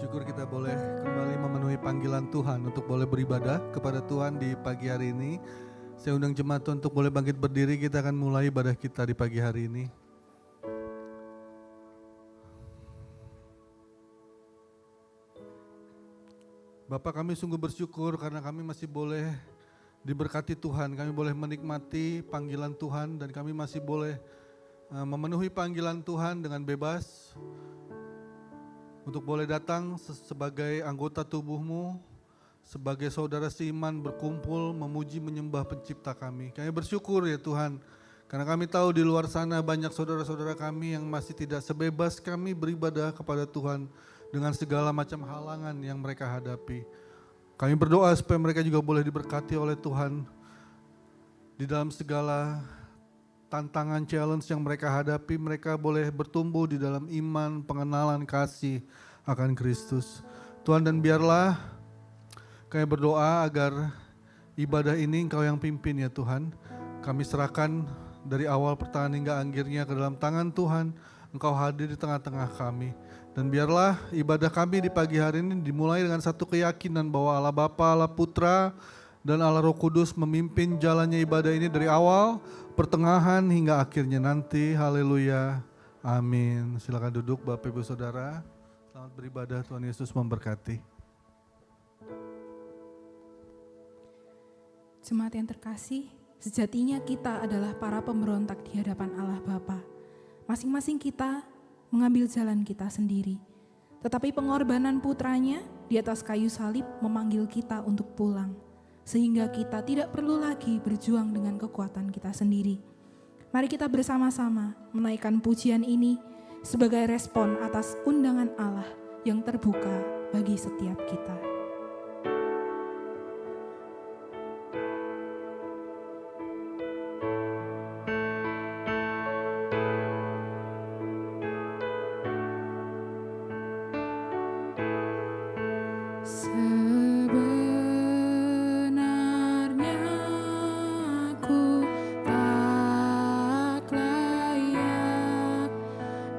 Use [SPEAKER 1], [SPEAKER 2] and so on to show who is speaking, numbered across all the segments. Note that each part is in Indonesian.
[SPEAKER 1] Syukur kita boleh kembali memenuhi panggilan Tuhan untuk boleh beribadah kepada Tuhan di pagi hari ini. Saya undang jemaat Tuhan untuk boleh bangkit berdiri, kita akan mulai ibadah kita di pagi hari ini. Bapak, kami sungguh bersyukur karena kami masih boleh diberkati Tuhan, kami boleh menikmati panggilan Tuhan dan kami masih boleh memenuhi panggilan Tuhan dengan bebas. Untuk boleh datang sebagai anggota tubuh-Mu, sebagai saudara seiman berkumpul memuji menyembah pencipta kami. Kami bersyukur ya Tuhan, karena kami tahu di luar sana banyak saudara-saudara kami yang masih tidak sebebas kami beribadah kepada Tuhan dengan segala macam halangan yang mereka hadapi. Kami berdoa supaya mereka juga boleh diberkati oleh Tuhan di dalam segala tantangan, challenge yang mereka hadapi, mereka boleh bertumbuh di dalam iman, pengenalan, kasih akan Kristus. Tuhan, dan biarlah kami berdoa agar ibadah ini Engkau yang pimpin ya Tuhan. Kami serahkan dari awal pertengahan hingga akhirnya ke dalam tangan Tuhan. Engkau hadir di tengah-tengah kami. Dan biarlah ibadah kami di pagi hari ini dimulai dengan satu keyakinan bahwa Allah Bapa, Allah Putra, dan Allah Roh Kudus memimpin jalannya ibadah ini dari awal, pertengahan hingga akhirnya nanti. Haleluya. Amin. Silakan duduk Bapak Ibu Saudara. Selamat beribadah, Tuhan Yesus memberkati.
[SPEAKER 2] Jemaat yang terkasih, sejatinya kita adalah para pemberontak di hadapan Allah Bapa. Masing-masing kita mengambil jalan kita sendiri. Tetapi pengorbanan putranya di atas kayu salib memanggil kita untuk pulang. Sehingga kita tidak perlu lagi berjuang dengan kekuatan kita sendiri. Mari kita bersama-sama menaikkan pujian ini sebagai respon atas undangan Allah yang terbuka bagi setiap kita.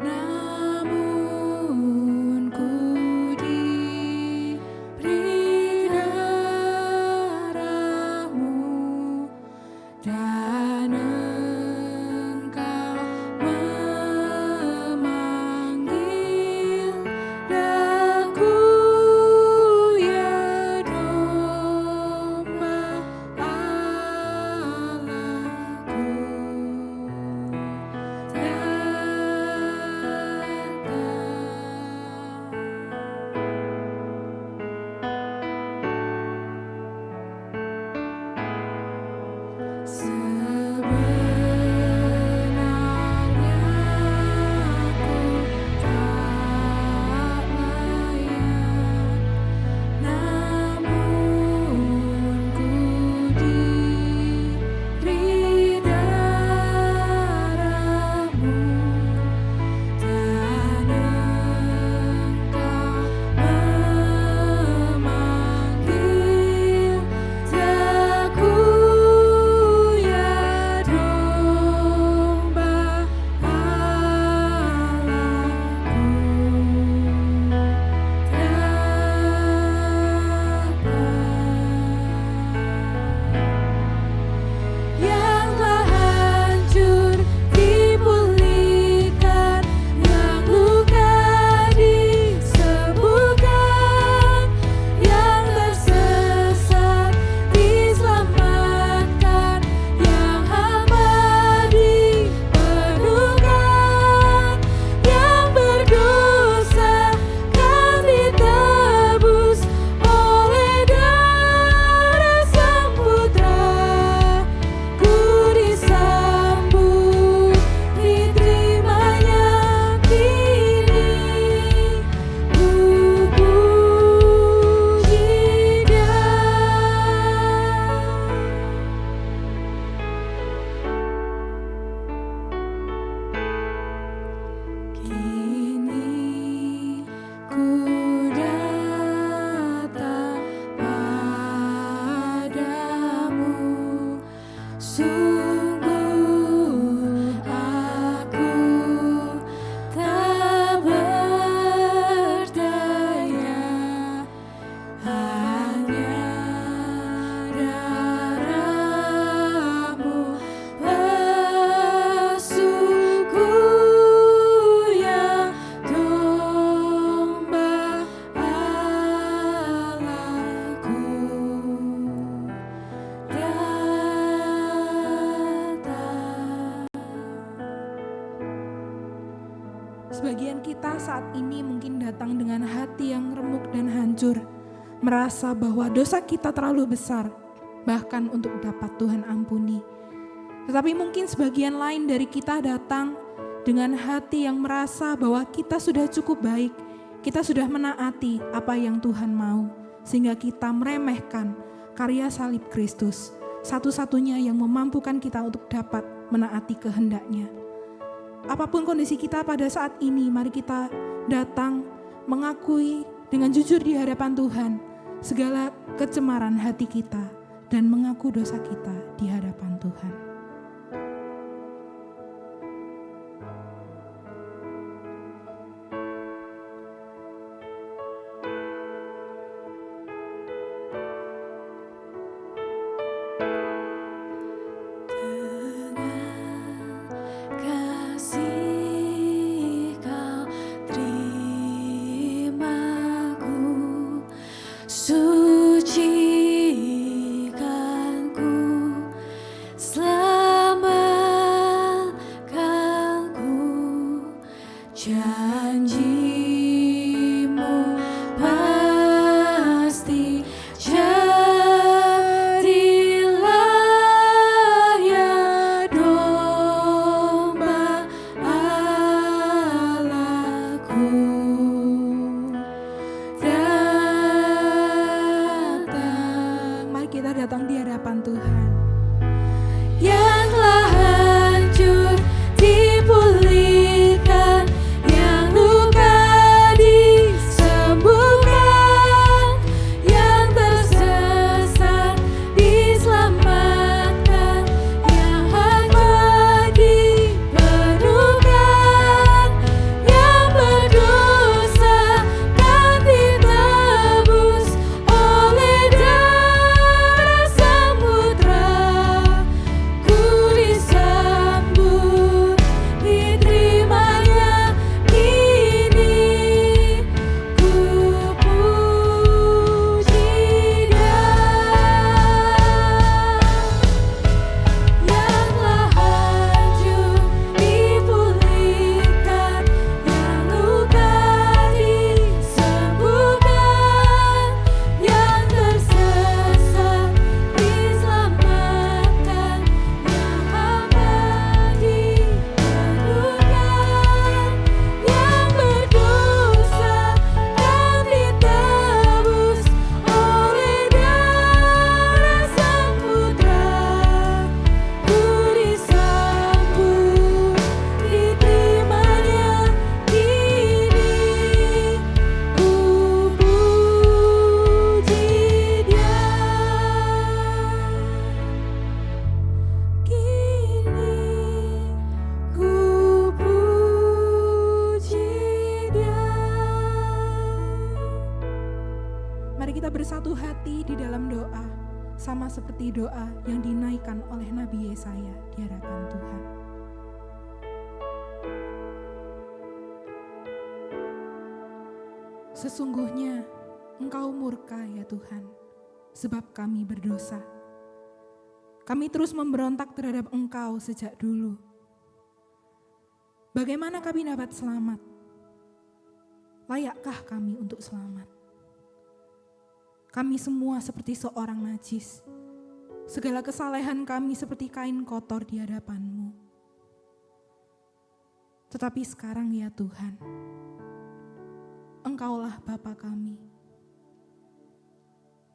[SPEAKER 3] Namun ku diberi
[SPEAKER 2] Sebagian kita saat ini mungkin datang dengan hati yang remuk dan hancur, merasa bahwa dosa kita terlalu besar, bahkan untuk dapat Tuhan ampuni. Tetapi mungkin sebagian lain dari kita datang dengan hati yang merasa bahwa kita sudah cukup baik, kita sudah menaati apa yang Tuhan mau, sehingga kita meremehkan karya salib Kristus, satu-satunya yang memampukan kita untuk dapat menaati kehendak-Nya. Apapun kondisi kita pada saat ini, mari kita datang mengakui dengan jujur di hadapan Tuhan segala kecemaran hati kita dan mengaku dosa kita di hadapan Tuhan. Datang di hadapan Tuhan. Yang telah hancur dipulihkan, yang luka disembuhkan, yang tersesat diselamatkan, yang hancur dipenuhkan, yang berdosa kan ditebus oleh bersatu hati di dalam doa, sama seperti doa yang dinaikkan oleh Nabi Yesaya di hadapan Tuhan. Sesungguhnya Engkau murka ya Tuhan, sebab kami berdosa. Kami terus memberontak terhadap Engkau sejak dulu. Bagaimana kami dapat selamat? Layakkah kami untuk selamat? Kami semua seperti seorang najis. Segala kesalehan kami seperti kain kotor di hadapan-Mu. Tetapi sekarang ya Tuhan, Engkaulah Bapa kami.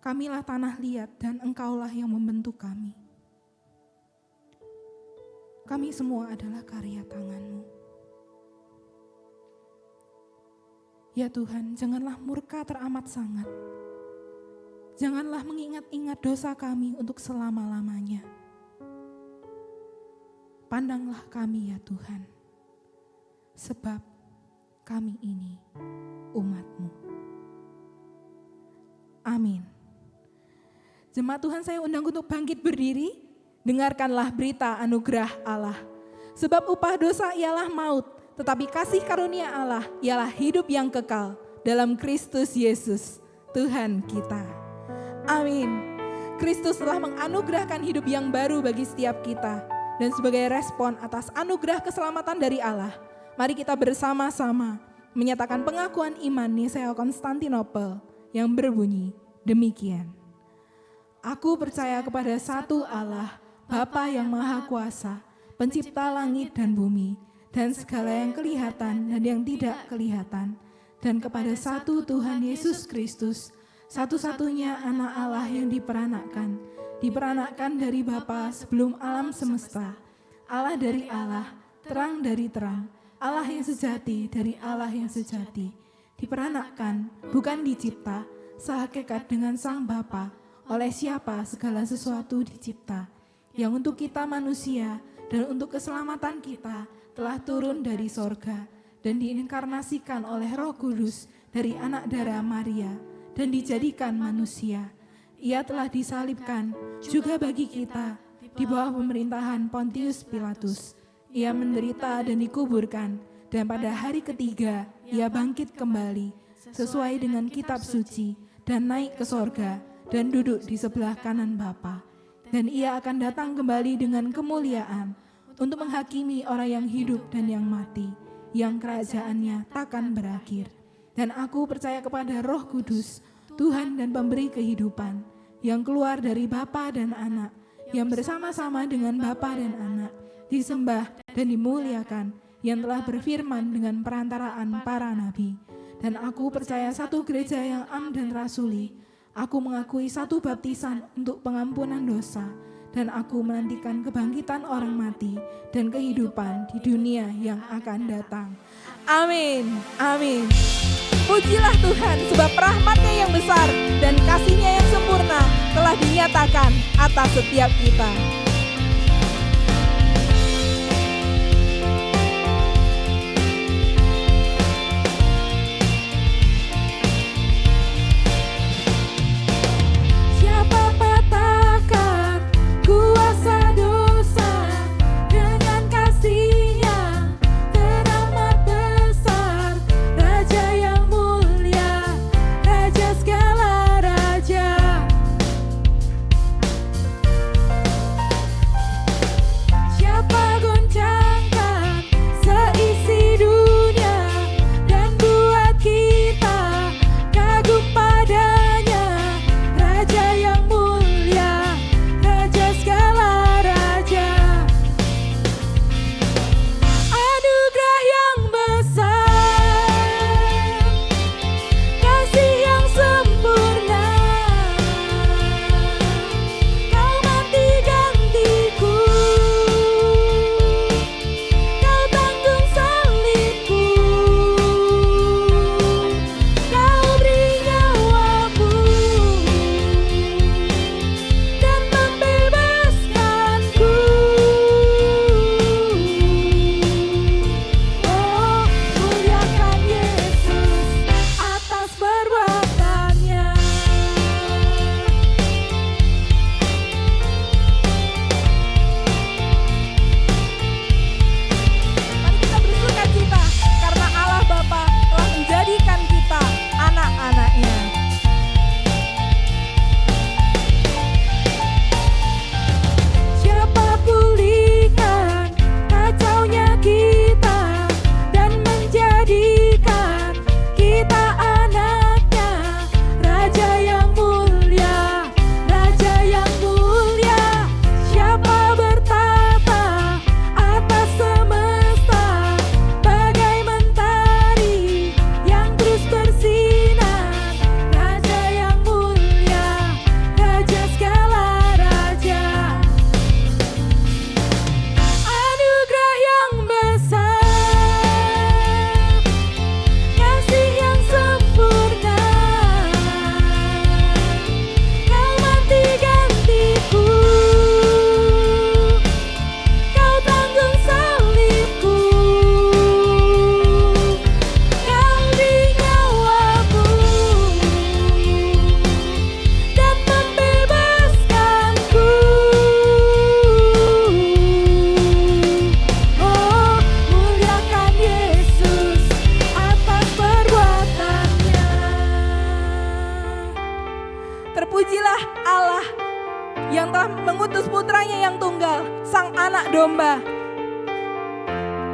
[SPEAKER 2] Kamilah tanah liat dan Engkaulah yang membentuk kami. Kami semua adalah karya tangan-Mu. Ya Tuhan, janganlah murka teramat sangat. Janganlah mengingat-ingat dosa kami untuk selama-lamanya. Pandanglah kami ya Tuhan, sebab kami ini umat-Mu. Amin. Jemaat Tuhan, saya undang untuk bangkit berdiri. Dengarkanlah berita anugerah Allah. Sebab upah dosa ialah maut, tetapi kasih karunia Allah ialah hidup yang kekal dalam Kristus Yesus, Tuhan kita. Amin. Kristus telah menganugerahkan hidup yang baru bagi setiap kita. Dan sebagai respon atas anugerah keselamatan dari Allah, mari kita bersama-sama menyatakan pengakuan iman Nisea Konstantinopel yang berbunyi demikian. Aku percaya kepada satu Allah, Bapa yang Maha Kuasa, pencipta langit dan bumi, dan segala yang kelihatan dan yang tidak kelihatan, dan kepada satu Tuhan Yesus Kristus, satu-satunya anak Allah yang diperanakkan dari Bapa sebelum alam semesta, Allah dari Allah, terang dari terang, Allah yang sejati dari Allah yang sejati, diperanakkan, bukan dicipta, sehakikat dengan Sang Bapa, oleh siapa segala sesuatu dicipta, yang untuk kita manusia dan untuk keselamatan kita telah turun dari sorga dan diinkarnasikan oleh Roh Kudus dari anak darah Maria dan dijadikan manusia. Ia telah disalibkan juga bagi kita di bawah pemerintahan Pontius Pilatus. Ia menderita dan dikuburkan, dan pada hari ketiga ia bangkit kembali sesuai dengan kitab suci dan naik ke sorga dan duduk di sebelah kanan Bapa. Dan ia akan datang kembali dengan kemuliaan untuk menghakimi orang yang hidup dan yang mati, yang kerajaannya takkan berakhir. Dan aku percaya kepada Roh Kudus, Tuhan dan pemberi kehidupan, yang keluar dari Bapa dan Anak, yang bersama-sama dengan Bapa dan Anak, disembah dan dimuliakan, yang telah berfirman dengan perantaraan para nabi. Dan aku percaya satu gereja yang am dan rasuli. Aku mengakui satu baptisan untuk pengampunan dosa, dan aku menantikan kebangkitan orang mati dan kehidupan di dunia yang akan datang. Amin, amin. Pujilah Tuhan sebab rahmat-Nya yang besar dan kasih-Nya yang sempurna telah dinyatakan atas setiap kita.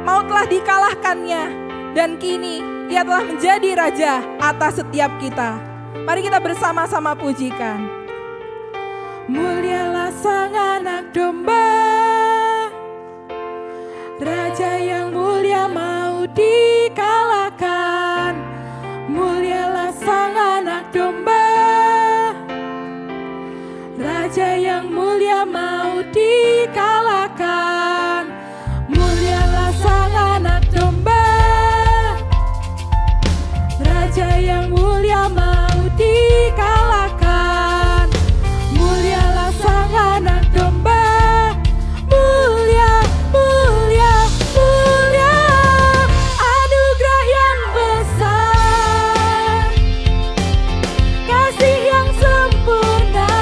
[SPEAKER 2] maut telah dikalahkannya, dan kini Ia telah menjadi Raja atas setiap kita. Mari kita bersama-sama pujikan. Mulialah Sang Anak Domba, Raja yang mulia mau dikalahkan. Mulialah Sang Anak Domba, Raja yang mulia mau dikalahkan. Mulialah Sang Anak Domba, Raja yang mulia mau dikalahkan. Mulialah Sang Anak Domba, mulia, mulia, mulia. Anugerah yang besar, kasih yang sempurna.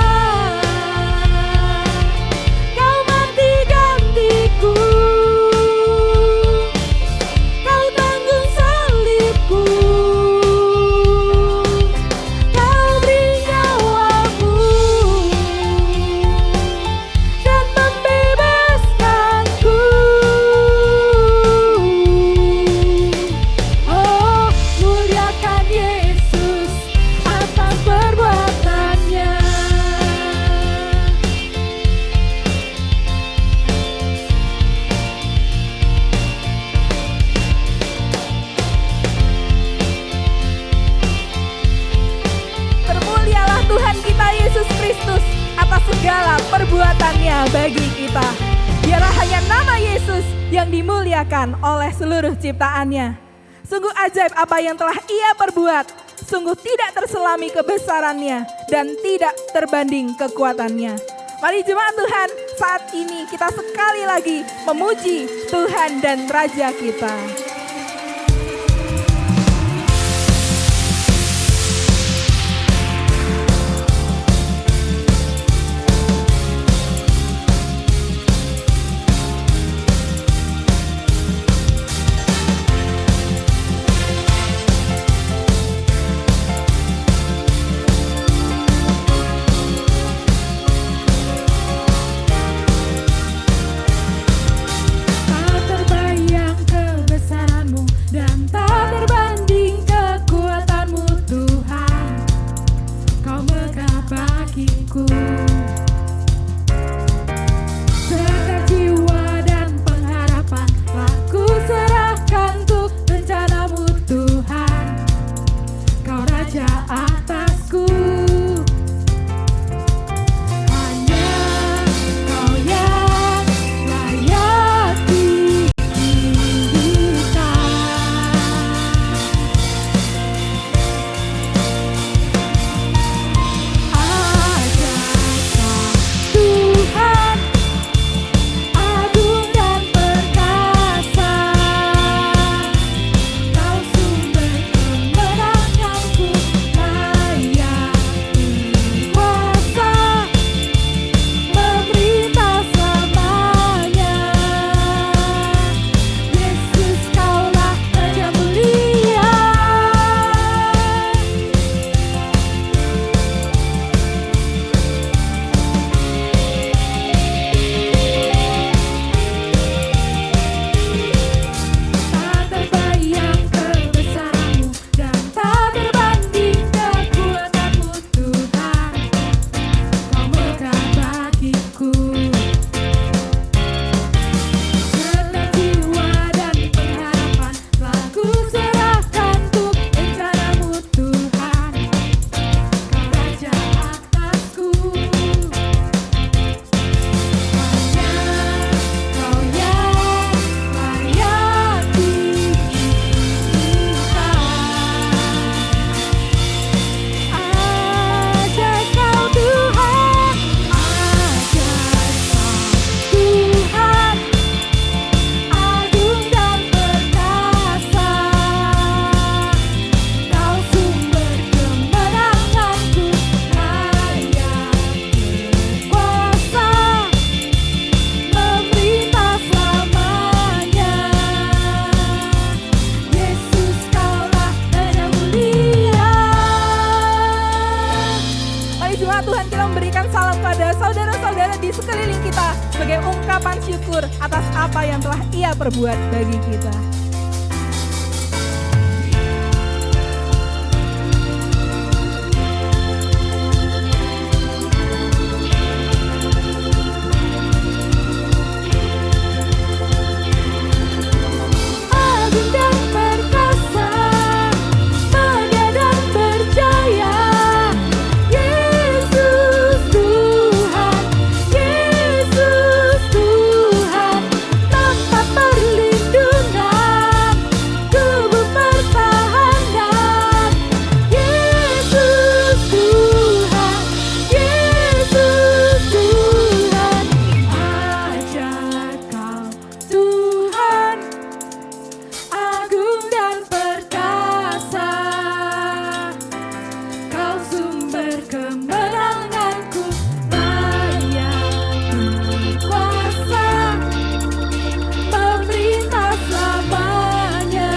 [SPEAKER 2] Kau mati gantiku, Kau tanggung salibku, Kau beri nyawamu dan membebaskanku. Oh, muliakan Yesus atas perbuatannya. Termulialah Tuhan kita Yesus Kristus atas segala perbuatannya bagi kita. Biarlah hanya nama Yesus yang dimuliakan oleh seluruh ciptaannya. Sungguh ajaib apa yang telah Ia perbuat. Sungguh tidak terselami kebesarannya dan tidak terbanding kekuatannya. Mari jemaat Tuhan, saat ini kita sekali lagi memuji Tuhan dan Raja kita. Tak terbayang kebesaranmu dan tak terbanding kekuatanmu Tuhan. Kau megah bagiku, serahkan jiwa dan pengharapan, telah ku serahkan untuk rencanamu Tuhan. Kau Raja atasku, hanya Kau yang layak ditinggikan. Ajaiblah Tuhan, agung dan perkasa. Kau sumber kemenanganku, layak berkuasa, memerintah selamanya. Yesus, Kaulah Raja mulia. Tak terbayang kebesaranmu dan tak terbanding kekuatanmu Tuhan. Kau megah bagiku, serta jiwa dan pengharapan, telah ku serahkan untuk rencanamu Tuhan. Kau Raja atasku, hanya Kau yang layak ditinggikan. Ajaib Kau Tuhan, ajaib Kau Tuhan, agung dan perkasa. Kau sumber kemenanganku, layak berkuasa, memerintah selamanya. Yesus, Kaulah Raja mulia. Mari jemaat Tuhan, kita memberikan salam pada saudara-saudara di sekeliling kita sebagai ungkapan syukur atas apa yang telah Ia perbuat bagi kita.
[SPEAKER 3] Agung dan perkasa, mulia dan berjaya, Yesus Tuhan, Yesus Tuhan, tempat perlindungan, tubuh pertahanan, Yesus Tuhan, Yesus Tuhan, ajaib Kau Tuhan, agung dan perkasa, Kau sumber kemenanganku, layak berkuasa, memerintah selamanya.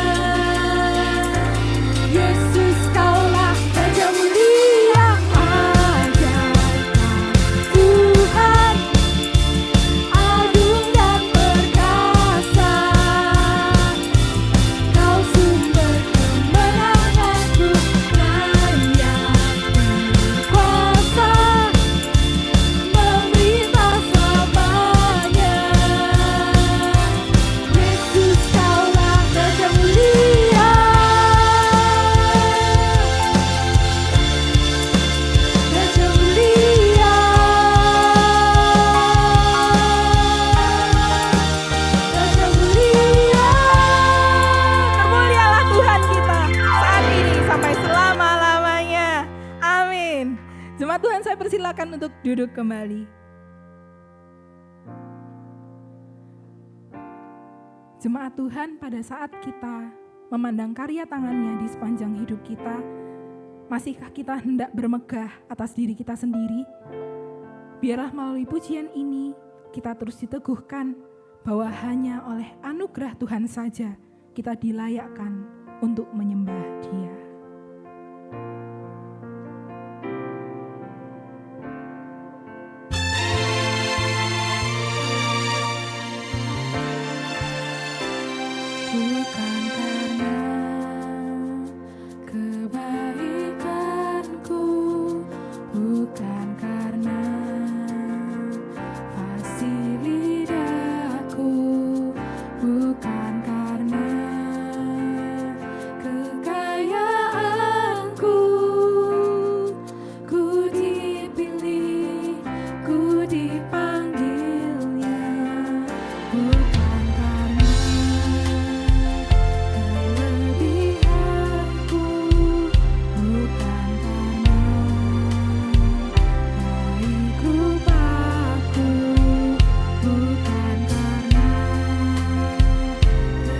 [SPEAKER 3] Yesus Kaulah Raja mulia, ajaib Tuhan, agung dan perkasa, Kau sumber kemenanganku, layak berkuasa, memerintah selamanya. Yesus Kaulah Raja mulia, Raja mulia, Raja mulia.
[SPEAKER 2] Termulialah Tuhan kita saat ini sampai selama-lamanya. Amin. Jemaat Tuhan, saya persilakan untuk duduk kembali. Jemaat Tuhan, pada saat kita memandang karya tangannya di sepanjang hidup kita, masihkah kita hendak bermegah atas diri kita sendiri? Biarlah melalui pujian ini kita terus diteguhkan bahwa hanya oleh anugerah Tuhan saja kita dilayakkan untuk menyembah Dia.
[SPEAKER 3] Bukan karena kebaikanku, bukan karena fasih lidahku, bukan karena kekayaanku, ku dipilih, ku dipanggilnya, bukan karena kelebihanku, bukan karena baik rupaku, bukan karena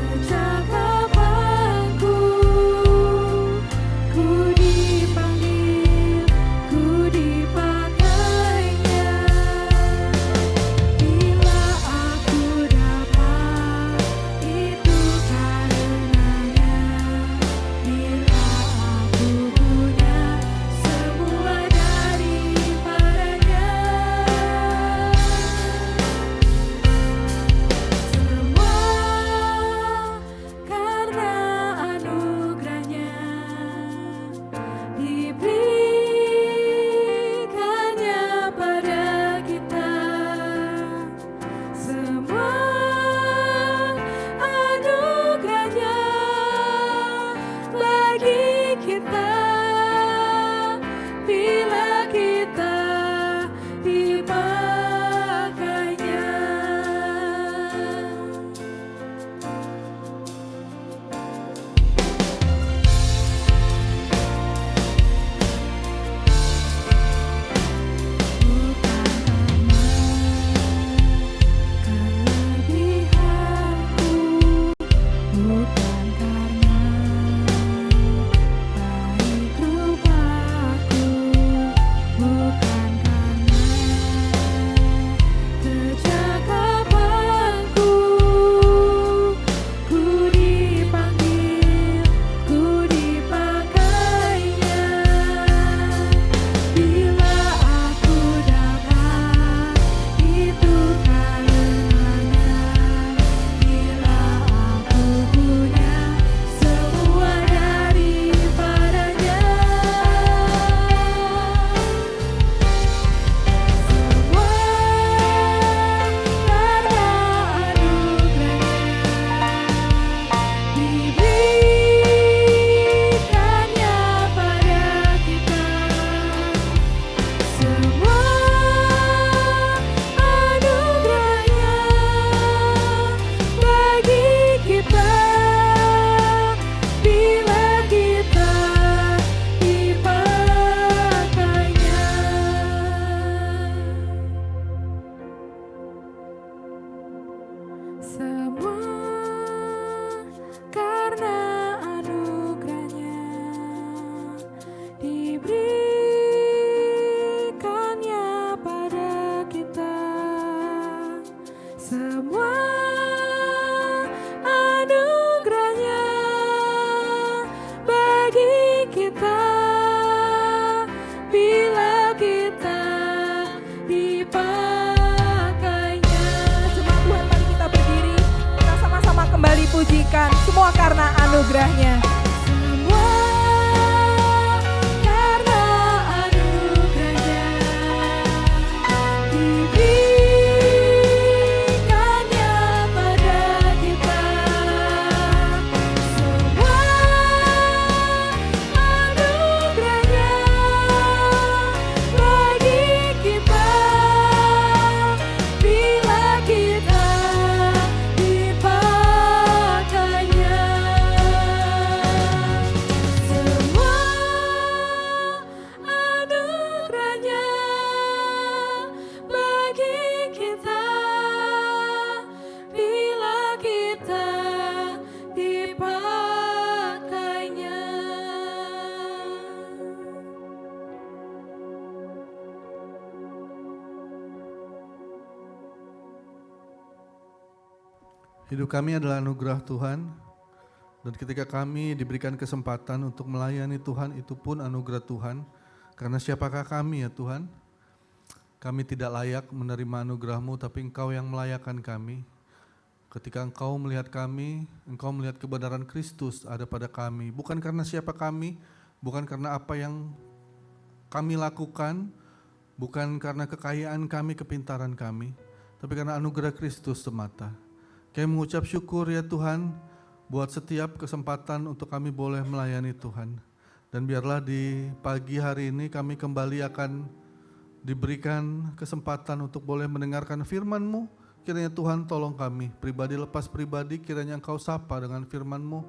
[SPEAKER 3] kecakapanku, ku dipanggil, ku dipakainya. Bila aku dapat, itu karenanya. Bila aku punya semua daripadanya, semua karena anugerahnya diberikannya pada kita. Semua anugerahnya bagi kita bila kita dipakainya. Bukan karena kelebihanku, bukan karena baik
[SPEAKER 1] Hidup kami adalah anugerah Tuhan, dan ketika kami diberikan kesempatan untuk melayani Tuhan, itu pun anugerah Tuhan. Karena siapakah kami ya Tuhan? Kami tidak layak menerima anugerah-Mu, tapi Engkau yang melayakkan kami. Ketika Engkau melihat kami, Engkau melihat kebenaran Kristus ada pada kami. Bukan karena siapa kami, bukan karena apa yang kami lakukan, bukan karena kekayaan kami, kepintaran kami, tapi karena anugerah Kristus semata. Kami mengucap syukur ya Tuhan, buat setiap kesempatan untuk kami boleh melayani Tuhan. Dan biarlah di pagi hari ini kami kembali akan diberikan kesempatan untuk boleh mendengarkan firman-Mu. Kiranya Tuhan tolong kami, pribadi lepas pribadi, kiranya Engkau sapa dengan firman-Mu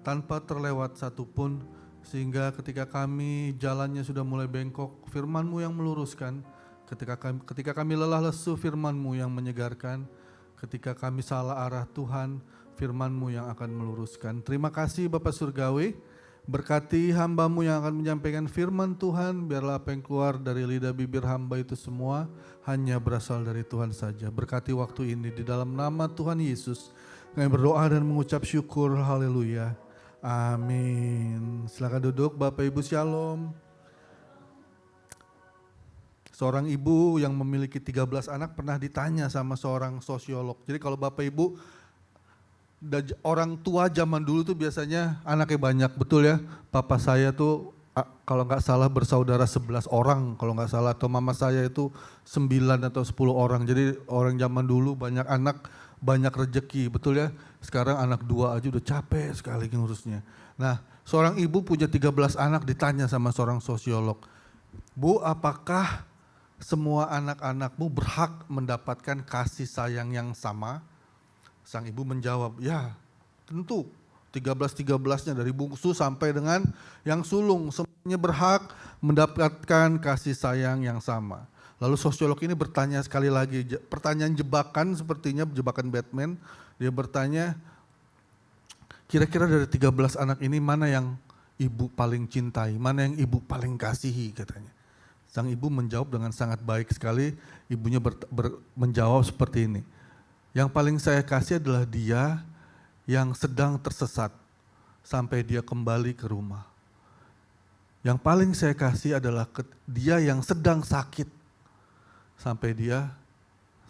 [SPEAKER 1] tanpa terlewat satupun. Sehingga ketika kami jalannya sudah mulai bengkok, firman-Mu yang meluruskan. Ketika kami lelah lesu, firman-Mu yang menyegarkan. Ketika kami salah arah, Tuhan, firman-Mu yang akan meluruskan. Terima kasih Bapak Surgawi, berkati hamba-Mu yang akan menyampaikan firman Tuhan, biarlah apa yang keluar dari lidah bibir hamba itu semua hanya berasal dari Tuhan saja. Berkati waktu ini di dalam nama Tuhan Yesus, kami berdoa dan mengucap syukur, haleluya, amin. Silakan duduk Bapak Ibu, shalom. Seorang ibu yang memiliki 13 anak pernah ditanya sama seorang sosiolog. Jadi kalau Bapak Ibu, orang tua zaman dulu tuh biasanya anaknya banyak, betul ya. Papa saya tuh kalau nggak salah bersaudara 11 orang kalau nggak salah. Atau mama saya itu 9 atau 10 orang. Jadi orang zaman dulu banyak anak, banyak rejeki, betul ya. Sekarang anak 2 aja udah capek sekali ngurusnya. Nah, seorang ibu punya 13 anak ditanya sama seorang sosiolog. Bu, apakah semua anak-anakmu berhak mendapatkan kasih sayang yang sama? Sang ibu menjawab, ya tentu 13-13-nya dari bungsu sampai dengan yang sulung. Semuanya berhak mendapatkan kasih sayang yang sama. Lalu sosiolog ini bertanya sekali lagi, pertanyaan jebakan sepertinya, jebakan Batman. Dia bertanya, kira-kira dari 13 anak ini mana yang ibu paling cintai, mana yang ibu paling kasihi katanya. Sang ibu menjawab dengan sangat baik sekali, ibunya menjawab seperti ini. Yang paling saya kasih adalah dia yang sedang tersesat sampai dia kembali ke rumah. Yang paling saya kasih adalah dia yang sedang sakit sampai dia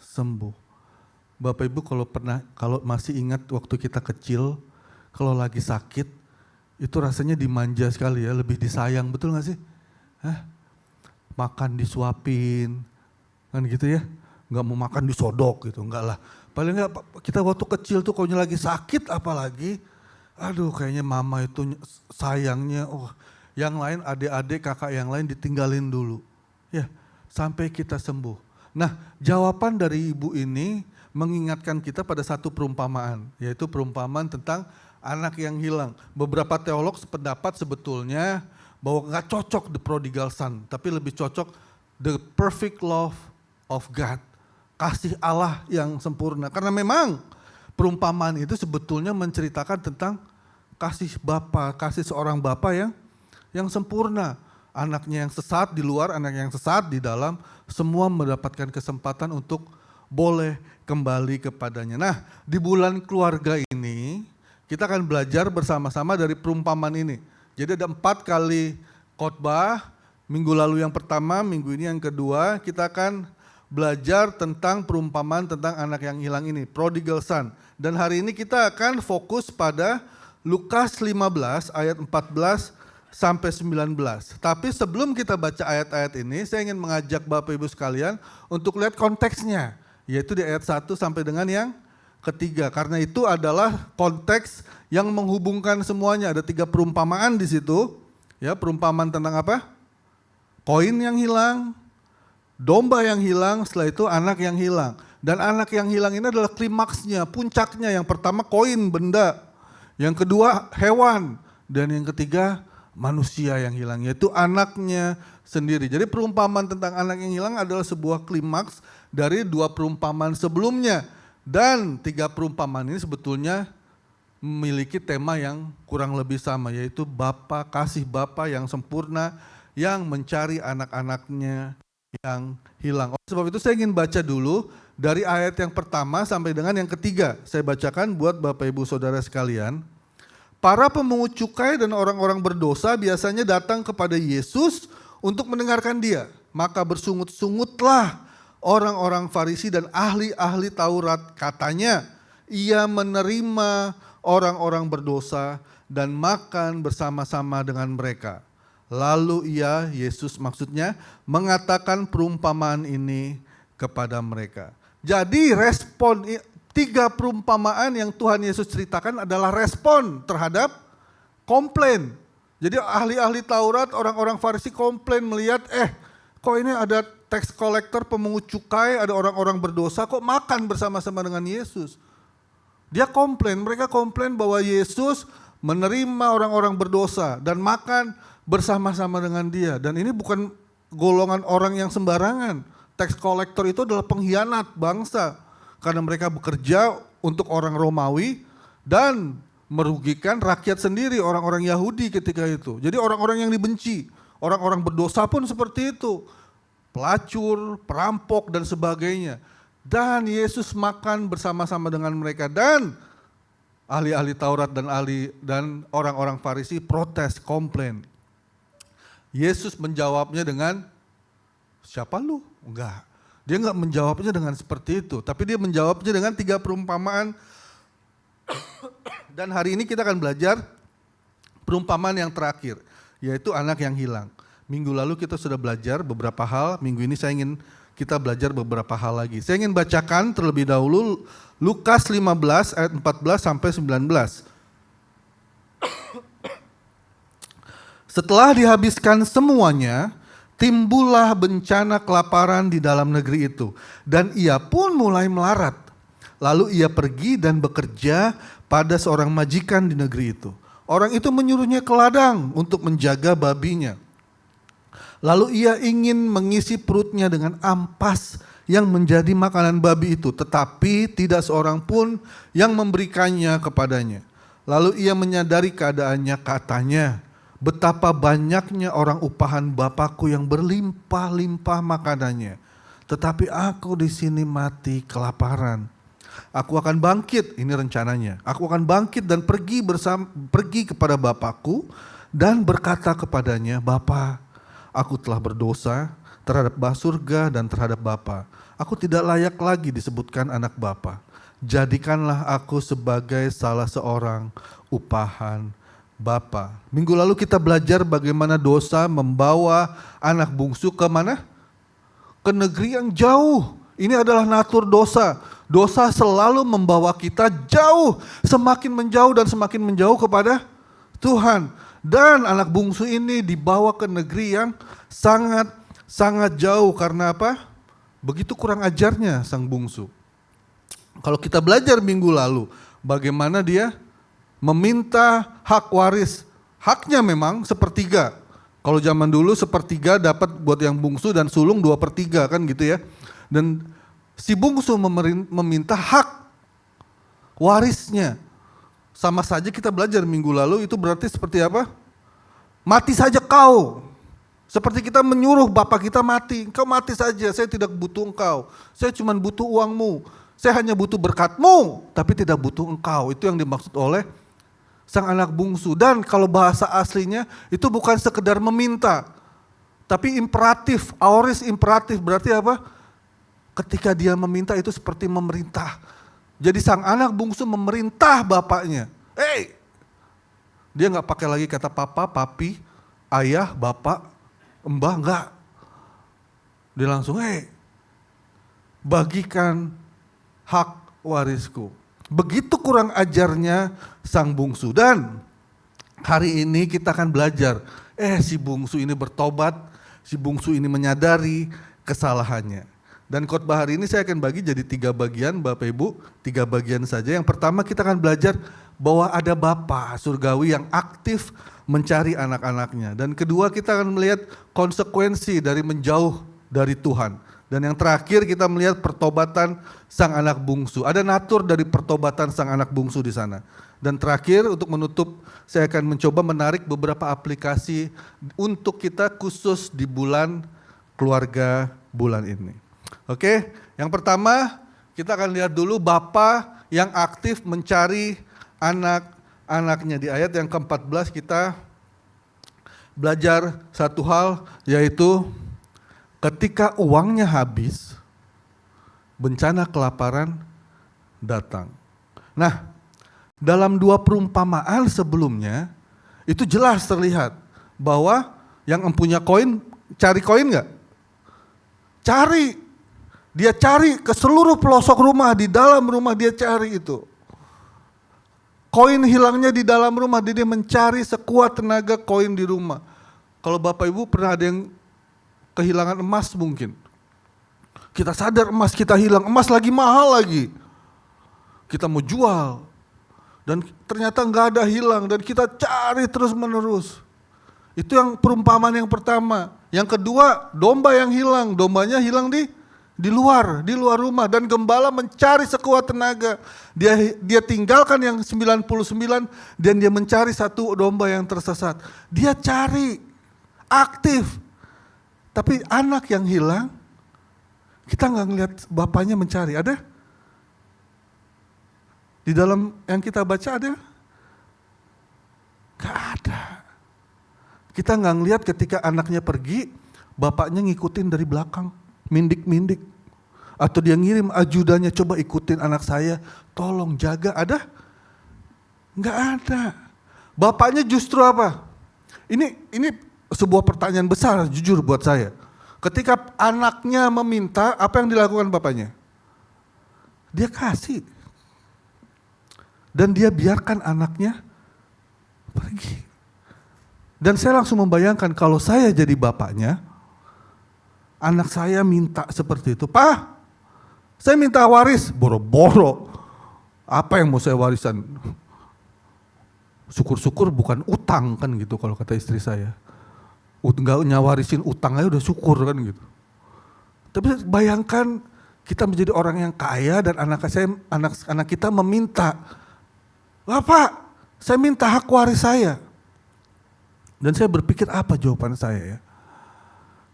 [SPEAKER 1] sembuh. Bapak Ibu kalau masih ingat waktu kita kecil, kalau lagi sakit, itu rasanya dimanja sekali ya, lebih disayang, betul gak sih? Makan disuapin, kan gitu ya, nggak mau makan disodok gitu, enggak lah. Paling enggak kita waktu kecil tuh kalau lagi sakit apalagi, aduh kayaknya mama itu sayangnya, yang lain adik-adik kakak yang lain ditinggalin dulu, ya sampai kita sembuh. Nah jawaban dari ibu ini mengingatkan kita pada satu perumpamaan, yaitu perumpamaan tentang anak yang hilang. Beberapa teolog sependapat sebetulnya bahwa nggak cocok the prodigal son, tapi lebih cocok the perfect love of God, kasih Allah yang sempurna. Karena memang perumpamaan itu sebetulnya menceritakan tentang kasih Bapa, kasih seorang Bapa yang sempurna. Anaknya yang sesat di luar, anak yang sesat di dalam, semua mendapatkan kesempatan untuk boleh kembali kepadanya. Nah, di bulan keluarga ini kita akan belajar bersama-sama dari perumpamaan ini. Jadi ada 4 kali khotbah, minggu lalu yang pertama, minggu ini yang kedua, kita akan belajar tentang perumpamaan tentang anak yang hilang ini, prodigal son. Dan hari ini kita akan fokus pada Lukas 15 ayat 14 sampai 19. Tapi sebelum kita baca ayat-ayat ini, saya ingin mengajak Bapak Ibu sekalian untuk lihat konteksnya, yaitu di ayat 1 sampai dengan yang ketiga. Karena itu adalah konteks yang menghubungkan semuanya. Ada 3 perumpamaan di situ. Ya, perumpamaan tentang apa? Koin yang hilang, domba yang hilang, setelah itu anak yang hilang. Dan anak yang hilang ini adalah klimaksnya, puncaknya. Yang pertama koin, benda. Yang kedua hewan. Dan yang ketiga manusia yang hilang, yaitu anaknya sendiri. Jadi perumpamaan tentang anak yang hilang adalah sebuah klimaks dari 2 perumpamaan sebelumnya. Dan 3 perumpamaan ini sebetulnya memiliki tema yang kurang lebih sama, yaitu Bapa, kasih Bapa yang sempurna yang mencari anak-anaknya yang hilang. Oleh sebab itu saya ingin baca dulu Dari ayat yang pertama sampai dengan yang ketiga. Saya bacakan buat Bapak Ibu Saudara sekalian. Para pemungut cukai dan orang-orang berdosa biasanya datang kepada Yesus untuk mendengarkan dia. Maka bersungut-sungutlah orang-orang Farisi dan ahli-ahli Taurat, katanya ia menerima orang-orang berdosa dan makan bersama-sama dengan mereka. Lalu Yesus maksudnya, mengatakan perumpamaan ini kepada mereka. Jadi respon 3 perumpamaan yang Tuhan Yesus ceritakan adalah respon terhadap komplain. Jadi ahli-ahli Taurat, orang-orang Farisi komplain melihat, kok ini ada tax collector, pemungut cukai, ada orang-orang berdosa, kok makan bersama-sama dengan Yesus. Dia komplain, mereka komplain bahwa Yesus menerima orang-orang berdosa dan makan bersama-sama dengan dia. Dan ini bukan golongan orang yang sembarangan. Tax collector itu adalah pengkhianat bangsa. Karena mereka bekerja untuk orang Romawi dan merugikan rakyat sendiri, orang-orang Yahudi ketika itu. Jadi orang-orang yang dibenci, orang-orang berdosa pun seperti itu. Pelacur, perampok dan sebagainya. Dan Yesus makan bersama-sama dengan mereka dan ahli-ahli Taurat dan orang-orang Farisi protes, komplain. Yesus menjawabnya dengan, siapa lu? Enggak. Dia enggak menjawabnya dengan seperti itu, tapi dia menjawabnya dengan 3 perumpamaan. Dan hari ini kita akan belajar perumpamaan yang terakhir, yaitu anak yang hilang. Minggu lalu kita sudah belajar beberapa hal, minggu ini saya ingin kita belajar beberapa hal lagi. Saya ingin bacakan terlebih dahulu Lukas 15 ayat 14 sampai 19. Setelah dihabiskan semuanya, timbullah bencana kelaparan di dalam negeri itu, dan ia pun mulai melarat. Lalu ia pergi dan bekerja pada seorang majikan di negeri itu. Orang itu menyuruhnya ke ladang untuk menjaga babinya. Lalu ia ingin mengisi perutnya dengan ampas yang menjadi makanan babi itu, tetapi tidak seorang pun yang memberikannya kepadanya. Lalu ia menyadari keadaannya, katanya, betapa banyaknya orang upahan Bapakku yang berlimpah-limpah makanannya, tetapi aku di sini mati kelaparan. Aku akan bangkit, ini rencananya. Aku akan bangkit dan pergi kepada Bapakku dan berkata kepadanya, Bapa, aku telah berdosa terhadap surga dan terhadap Bapa. Aku tidak layak lagi disebutkan anak Bapa. Jadikanlah aku sebagai salah seorang upahan Bapa. Minggu lalu kita belajar bagaimana dosa membawa anak bungsu ke mana? Ke negeri yang jauh. Ini adalah natur dosa. Dosa selalu membawa kita jauh, semakin menjauh kepada Tuhan. Dan anak bungsu ini dibawa ke negeri yang sangat jauh. Karena apa? Begitu kurang ajarnya sang bungsu. Kalau kita belajar minggu lalu, bagaimana dia meminta hak waris. Haknya memang 1/3. Kalau zaman dulu 1/3 dapat buat yang bungsu dan sulung 2/3 kan gitu ya. Dan si bungsu meminta hak warisnya. Sama saja kita belajar minggu lalu, itu berarti seperti apa? Mati saja kau. Seperti kita menyuruh bapak kita mati. Engkau mati saja, saya tidak butuh engkau. Saya cuma butuh uangmu. Saya hanya butuh berkatmu, tapi tidak butuh engkau. Itu yang dimaksud oleh sang anak bungsu. Dan kalau bahasa aslinya itu bukan sekedar meminta, tapi imperatif, aorist imperatif. Berarti apa? Ketika dia meminta itu seperti memerintah. Jadi sang anak bungsu memerintah bapaknya. Dia nggak pakai lagi kata papa, papi, ayah, bapak, mbah, enggak. Dia langsung, bagikan hak warisku. Begitu kurang ajarnya sang bungsu. Dan hari ini kita akan belajar, si bungsu ini bertobat, si bungsu ini menyadari kesalahannya. Dan khotbah hari ini saya akan bagi jadi 3 bagian Bapak Ibu, 3 bagian saja. Yang pertama kita akan belajar bahwa ada Bapa surgawi yang aktif mencari anak-anaknya. Dan kedua kita akan melihat konsekuensi dari menjauh dari Tuhan. Dan yang terakhir kita melihat pertobatan sang anak bungsu. Ada natur dari pertobatan sang anak bungsu di sana. Dan terakhir untuk menutup saya akan mencoba menarik beberapa aplikasi untuk kita khusus di bulan keluarga bulan ini. Oke, yang pertama Kita akan lihat dulu Bapa yang aktif mencari anak-anaknya. Di ayat yang ke-14 kita belajar satu hal, yaitu ketika uangnya habis, bencana kelaparan datang. Nah, dalam 2 perumpamaan sebelumnya, itu jelas terlihat bahwa yang empunya koin, cari koin enggak? Cari. Dia cari ke seluruh pelosok rumah, di dalam rumah dia cari itu. Koin hilangnya di dalam rumah, dia mencari sekuat tenaga koin di rumah. Kalau Bapak Ibu pernah ada yang kehilangan emas mungkin. Kita sadar emas kita hilang, emas lagi mahal lagi. Kita mau jual. Dan ternyata enggak ada hilang dan kita cari terus menerus. Itu yang perumpamaan yang pertama. Yang kedua, domba yang hilang. Dombanya hilang di luar rumah, dan gembala mencari sekuat tenaga. Dia tinggalkan yang 99 dan dia mencari satu domba yang tersesat. Dia cari, aktif. Tapi anak yang hilang, kita nggak ngelihat bapaknya mencari. Ada? Di dalam yang kita baca ada? Gak ada. Kita nggak ngelihat ketika anaknya pergi, bapaknya ngikutin dari belakang. Mindik-mindik, atau dia ngirim ajudannya, coba ikutin anak saya, tolong jaga, ada? Enggak ada. Bapaknya justru apa? Ini sebuah pertanyaan besar jujur buat saya. Ketika anaknya meminta, apa yang dilakukan bapaknya? Dia kasih. Dan dia biarkan anaknya pergi. Dan saya langsung membayangkan kalau saya jadi bapaknya, anak saya minta seperti itu, Pak, saya minta waris, boro-boro. Apa yang mau saya warisan? Syukur-syukur bukan utang kan gitu kalau kata istri saya. Enggak nyawarisin utang aja udah syukur kan gitu. Tapi bayangkan kita menjadi orang yang kaya dan anak kita meminta, Bapak, saya minta hak waris saya. Dan saya berpikir apa jawaban saya ya?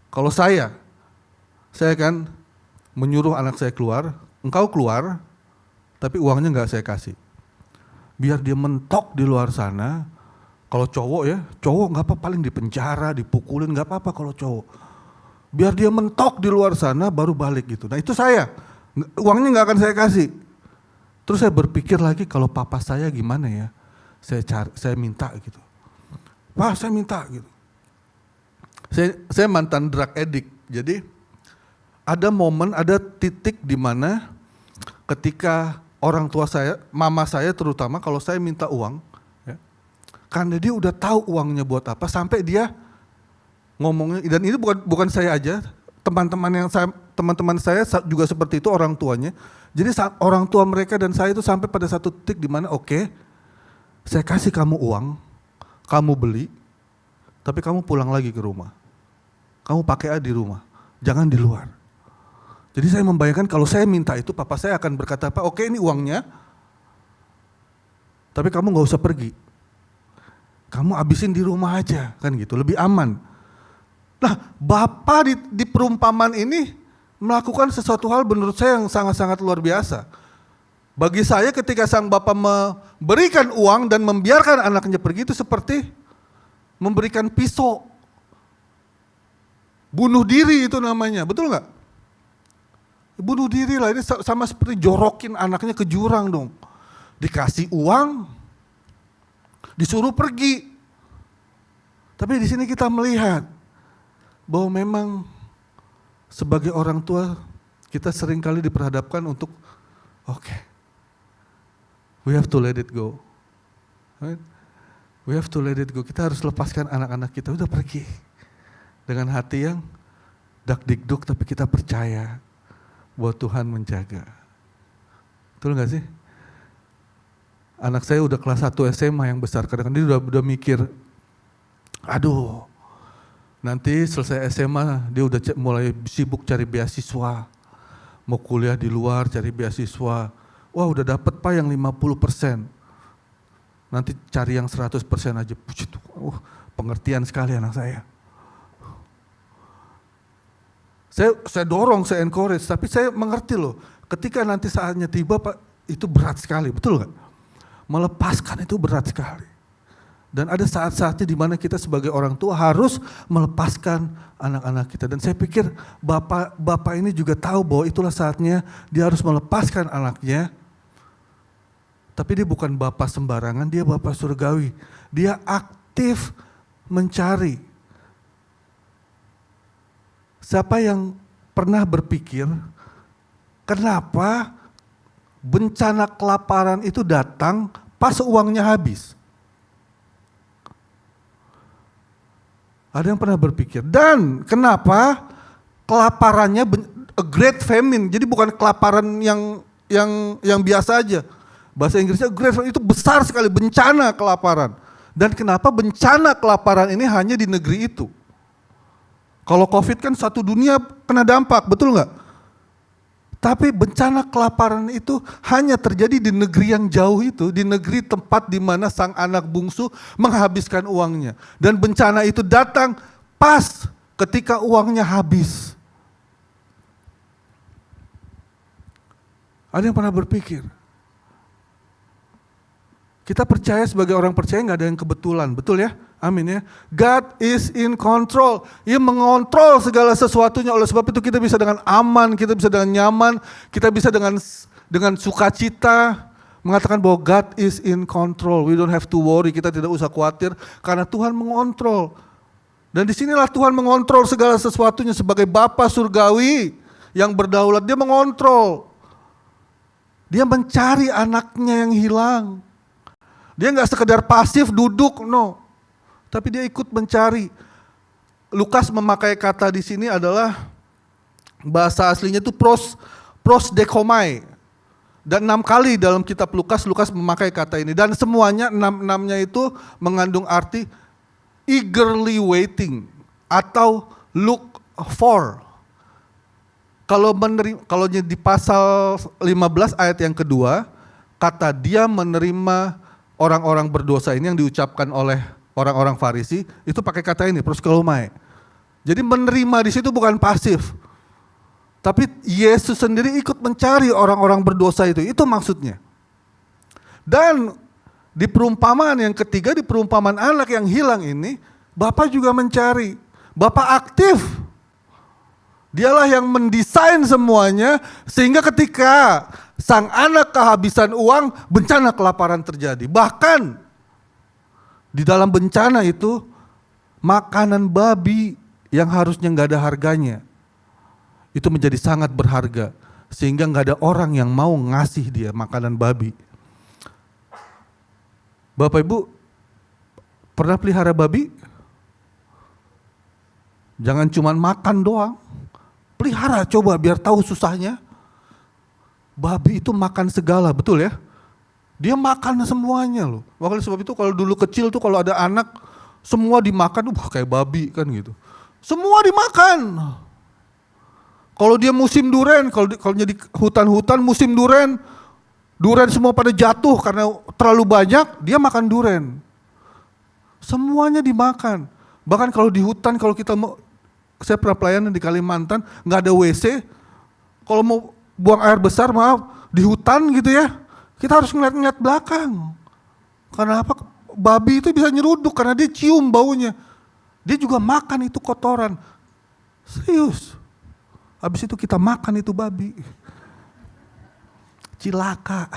[SPEAKER 1] Kalau saya kan menyuruh anak saya keluar, engkau keluar, tapi uangnya enggak saya kasih. Biar dia mentok di luar sana. Kalau cowok enggak apa, paling dipenjara, dipukulin, enggak apa-apa kalau cowok. Biar dia mentok di luar sana baru balik gitu. Nah itu saya, uangnya enggak akan saya kasih. Terus saya berpikir lagi, kalau papa saya gimana ya? Saya minta gitu. Pak, saya minta gitu. Saya mantan drug addict, jadi ada momen, ada titik di mana ketika orang tua saya, mama saya terutama, kalau saya minta uang, ya, karena dia udah tahu uangnya buat apa, sampai dia ngomongnya, dan ini bukan saya aja, teman-teman saya juga seperti itu orang tuanya. Jadi orang tua mereka dan saya itu sampai pada satu titik di mana oke, saya kasih kamu uang, kamu beli, tapi kamu pulang lagi ke rumah. Kamu pakai di rumah, jangan di luar. Jadi saya membayangkan kalau saya minta itu, papa saya akan berkata, Pak, oke ini uangnya, tapi kamu gak usah pergi. Kamu habisin di rumah aja, kan gitu, lebih aman. Nah, Bapak di perumpamaan ini melakukan sesuatu hal menurut saya yang sangat-sangat luar biasa. Bagi saya ketika sang Bapak memberikan uang dan membiarkan anaknya pergi itu seperti memberikan pisau. Bunuh diri itu namanya, betul nggak? Bunuh diri lah, ini sama seperti jorokin anaknya ke jurang dong. Dikasih uang, disuruh pergi. Tapi di sini kita melihat bahwa memang sebagai orang tua kita seringkali diperhadapkan untuk we have to let it go. Right? We have to let it go. Kita harus lepaskan anak-anak kita, udah pergi. Dengan hati yang dak-dikduk, tapi kita percaya bahwa Tuhan menjaga. Betul gak sih? Anak saya udah kelas 1 SMA yang besar, kadang-kadang dia udah mikir, aduh, nanti selesai SMA dia udah mulai sibuk cari beasiswa, mau kuliah di luar cari beasiswa. Wah udah dapet Pak yang 50%, nanti cari yang 100% aja. Pengertian sekali anak saya. Saya dorong, saya encourage, tapi saya mengerti loh, ketika nanti saatnya tiba Pak, itu berat sekali, betul nggak? Melepaskan itu berat sekali. Dan ada saat-saatnya di mana kita sebagai orang tua harus melepaskan anak-anak kita. Dan saya pikir bapak ini juga tahu bahwa itulah saatnya dia harus melepaskan anaknya. Tapi dia bukan bapak sembarangan, dia bapak surgawi. Dia aktif mencari. Siapa yang pernah berpikir kenapa bencana kelaparan itu datang pas uangnya habis? Ada yang pernah berpikir. Dan kenapa kelaparannya a great famine. Jadi bukan kelaparan yang biasa aja. Bahasa Inggrisnya great famine itu besar sekali, bencana kelaparan. Dan kenapa bencana kelaparan ini hanya di negeri itu? Kalau Covid kan satu dunia kena dampak, betul nggak? Tapi bencana kelaparan itu hanya terjadi di negeri yang jauh itu, di negeri tempat di mana sang anak bungsu menghabiskan uangnya. Dan bencana itu datang pas ketika uangnya habis. Ada yang pernah berpikir? Kita percaya sebagai orang percaya nggak ada yang kebetulan, betul ya? Amin ya. God is in control. Ia mengontrol segala sesuatunya. Oleh sebab itu kita bisa dengan aman, kita bisa dengan nyaman, kita bisa dengan sukacita mengatakan bahwa God is in control. We don't have to worry, kita tidak usah khawatir karena Tuhan mengontrol. Dan disinilah Tuhan mengontrol segala sesuatunya sebagai Bapa surgawi yang berdaulat. Dia mengontrol. Dia mencari anaknya yang hilang. Dia nggak sekedar pasif duduk, no. Tapi dia ikut mencari. Lukas memakai kata di sini adalah bahasa aslinya itu prosdekomai. Dan 6 kali dalam kitab Lukas memakai kata ini. Dan semuanya 6-6-nya itu mengandung arti eagerly waiting atau look for. Kalau di pasal 15 ayat yang kedua, kata dia menerima orang-orang berdosa ini yang diucapkan oleh orang-orang Farisi, itu pakai kata ini, proskelomai. Jadi menerima di situ bukan pasif. Tapi Yesus sendiri ikut mencari orang-orang berdosa itu maksudnya. Dan di perumpamaan yang ketiga, di perumpamaan anak yang hilang ini, Bapak juga mencari. Bapak aktif. Dialah yang mendesain semuanya, sehingga ketika sang anak kehabisan uang, bencana kelaparan terjadi. Bahkan di dalam bencana itu, makanan babi yang harusnya nggak ada harganya, itu menjadi sangat berharga. Sehingga nggak ada orang yang mau ngasih dia makanan babi. Bapak Ibu, pernah pelihara babi? Jangan cuma makan doang. Pelihara coba biar tahu susahnya. Babi itu makan segala, betul ya? Dia makan semuanya loh. Oleh sebab itu kalau dulu kecil tuh kalau ada anak semua dimakan, kayak babi kan gitu. Semua dimakan. Kalau dia musim duren, kalau jadi hutan-hutan musim duren semua pada jatuh karena terlalu banyak, dia makan duren. Semuanya dimakan. Bahkan kalau di hutan, kalau kita mau, saya pernah pelayanan di Kalimantan, nggak ada WC, kalau mau buang air besar, maaf, di hutan gitu ya, kita harus ngeliat-ngeliat belakang. Karena apa? Babi itu bisa nyeruduk karena dia cium baunya. Dia juga makan itu kotoran. Serius. Habis itu kita makan itu babi. Cilaka.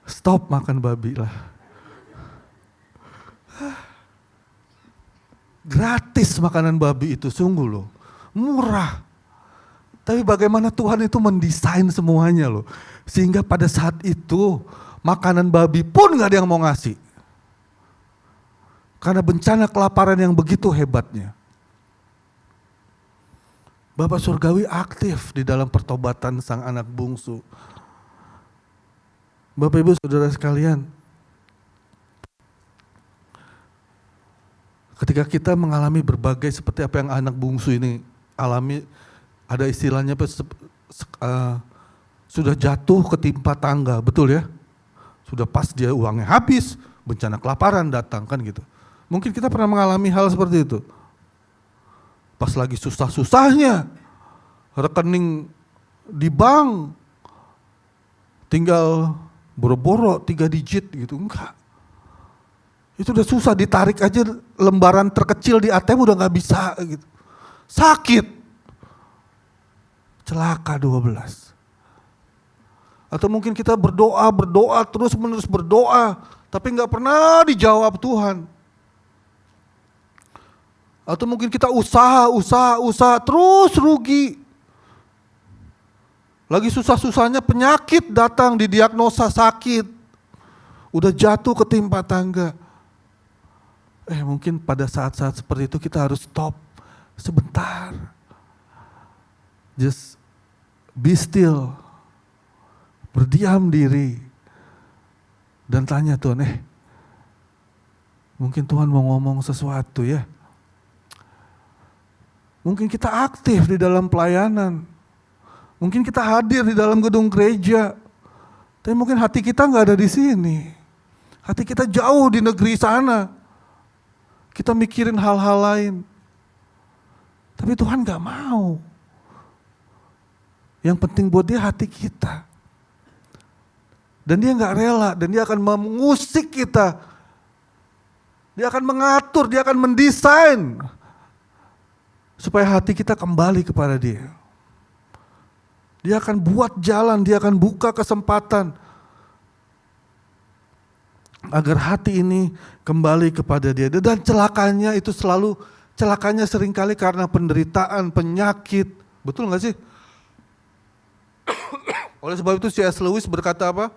[SPEAKER 1] Stop makan babi lah. Gratis makanan babi itu, sungguh loh. Murah. Tapi bagaimana Tuhan itu mendesain semuanya loh. Sehingga pada saat itu makanan babi pun gak ada yang mau ngasih. Karena bencana kelaparan yang begitu hebatnya. Bapak Surgawi aktif di dalam pertobatan sang anak bungsu. Bapak Ibu Saudara sekalian, ketika kita mengalami berbagai seperti apa yang anak bungsu ini alami, ada istilahnya sudah jatuh ketimpa tangga, betul ya? Sudah pas dia uangnya habis, bencana kelaparan datang kan gitu. Mungkin kita pernah mengalami hal seperti itu. Pas lagi susah-susahnya, rekening di bank tinggal boro-boro 3 digit gitu, enggak. Itu udah susah, ditarik aja lembaran terkecil di ATM udah gak bisa gitu. Sakit. Celaka 12. Atau mungkin kita berdoa, terus-menerus berdoa, tapi gak pernah dijawab Tuhan. Atau mungkin kita usaha, terus rugi. Lagi susah-susahnya penyakit datang, didiagnosa sakit. Udah jatuh ketimpa tangga. Mungkin pada saat-saat seperti itu kita harus stop sebentar. Just be still. Berdiam diri. Dan tanya Tuhan, mungkin Tuhan mau ngomong sesuatu ya. Mungkin kita aktif di dalam pelayanan. Mungkin kita hadir di dalam gedung gereja. Tapi mungkin hati kita gak ada di sini. Hati kita jauh di negeri sana. Kita mikirin hal-hal lain. Tapi Tuhan gak mau. Yang penting buat dia hati kita. Dan dia gak rela. Dan dia akan mengusik kita. Dia akan mengatur, dia akan mendesain. Supaya hati kita kembali kepada dia. Dia akan buat jalan, dia akan buka kesempatan. Agar hati ini kembali kepada dia. Dan celakanya itu selalu, celakanya seringkali karena penderitaan, penyakit. Betul gak sih? Oleh sebab itu C.S. Lewis berkata apa?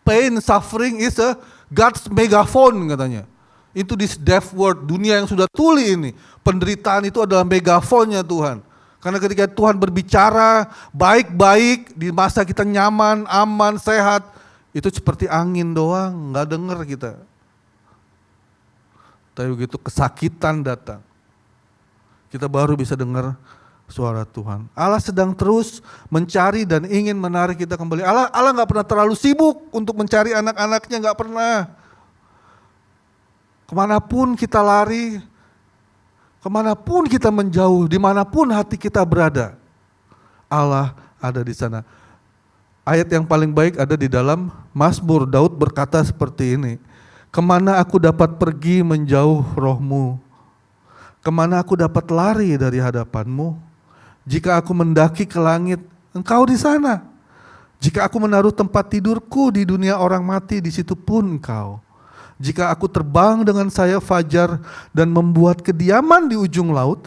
[SPEAKER 1] Pain, suffering is a God's megaphone katanya. Itu this deaf world, dunia yang sudah tuli ini. Penderitaan itu adalah megafonnya Tuhan. Karena ketika Tuhan berbicara baik-baik, di masa kita nyaman, aman, sehat, itu seperti angin doang, gak denger kita. Tapi begitu kesakitan datang, kita baru bisa dengar suara Tuhan. Allah sedang terus mencari dan ingin menarik kita kembali. Allah gak pernah terlalu sibuk untuk mencari anak-anaknya, gak pernah. Kemanapun kita lari, kemanapun kita menjauh, dimanapun hati kita berada, Allah ada di sana. Ayat yang paling baik ada di dalam Mazmur. Daud berkata seperti ini, kemana aku dapat pergi menjauh rohmu? Kemana aku dapat lari dari hadapanmu? Jika aku mendaki ke langit, engkau di sana. Jika aku menaruh tempat tidurku di dunia orang mati, di situ pun engkau. Jika aku terbang dengan sayap fajar dan membuat kediaman di ujung laut,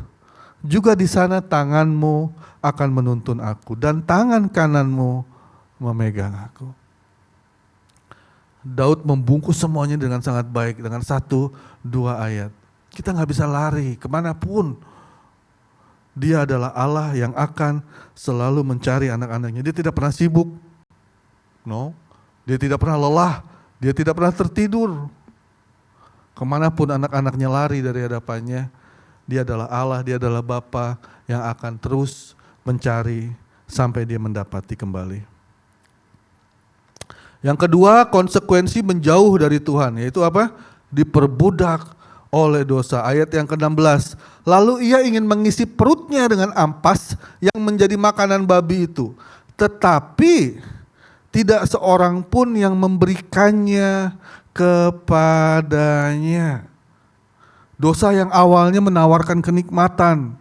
[SPEAKER 1] juga di sana tanganmu akan menuntun aku dan tangan kananmu memegang aku. Daud membungkus semuanya dengan sangat baik, dengan 1-2 ayat. Kita gak bisa lari kemanapun. Dia adalah Allah yang akan selalu mencari anak-anaknya. Dia tidak pernah sibuk. No, dia tidak pernah lelah. Dia tidak pernah tertidur. Kemanapun anak-anaknya lari dari hadapannya, dia adalah Allah, dia adalah Bapa yang akan terus mencari sampai dia mendapati kembali. Yang kedua, konsekuensi menjauh dari Tuhan, yaitu apa? Diperbudak oleh dosa. Ayat yang ke-16, lalu ia ingin mengisi perutnya dengan ampas yang menjadi makanan babi itu. Tetapi tidak seorang pun yang memberikannya kepadanya. Dosa yang awalnya menawarkan kenikmatan.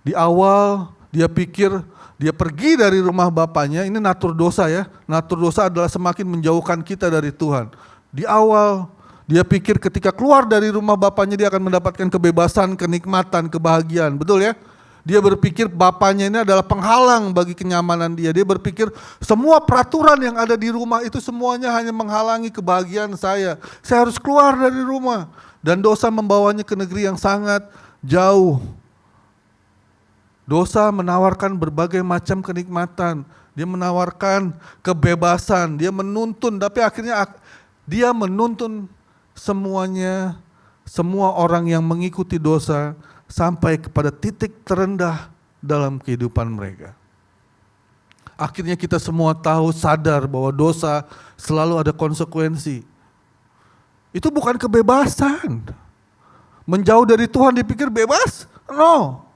[SPEAKER 1] Di awal dia pikir dia pergi dari rumah bapaknya, ini natur dosa ya. Natur dosa adalah semakin menjauhkan kita dari Tuhan. Di awal dia pikir ketika keluar dari rumah bapaknya dia akan mendapatkan kebebasan, kenikmatan, kebahagiaan. Betul ya? Dia berpikir bapaknya ini adalah penghalang bagi kenyamanan dia. Dia berpikir semua peraturan yang ada di rumah itu semuanya hanya menghalangi kebahagiaan saya. Saya harus keluar dari rumah. Dan dosa membawanya ke negeri yang sangat jauh. Dosa menawarkan berbagai macam kenikmatan. Dia menawarkan kebebasan. Dia menuntun, tapi akhirnya dia menuntun semuanya, semua orang yang mengikuti dosa sampai kepada titik terendah dalam kehidupan mereka. Akhirnya kita semua tahu, sadar bahwa dosa selalu ada konsekuensi. Itu bukan kebebasan. Menjauh dari Tuhan dipikir bebas? No.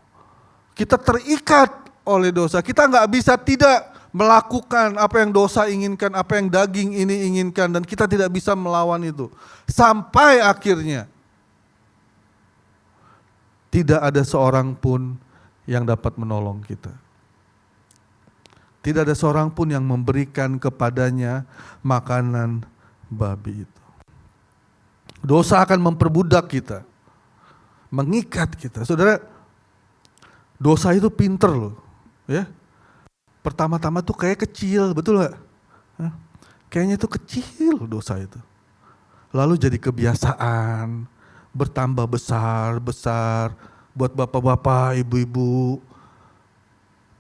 [SPEAKER 1] Kita terikat oleh dosa. Kita nggak bisa tidak melakukan apa yang dosa inginkan, apa yang daging ini inginkan, dan kita tidak bisa melawan itu. Sampai akhirnya tidak ada seorang pun yang dapat menolong kita. Tidak ada seorang pun yang memberikan kepadanya makanan babi itu. Dosa akan memperbudak kita, mengikat kita. Saudara, dosa itu pinter loh, ya. Pertama-tama tuh kayak kecil, betul gak? Kayaknya itu kecil dosa itu. Lalu jadi kebiasaan, bertambah besar, buat bapak-bapak, ibu-ibu.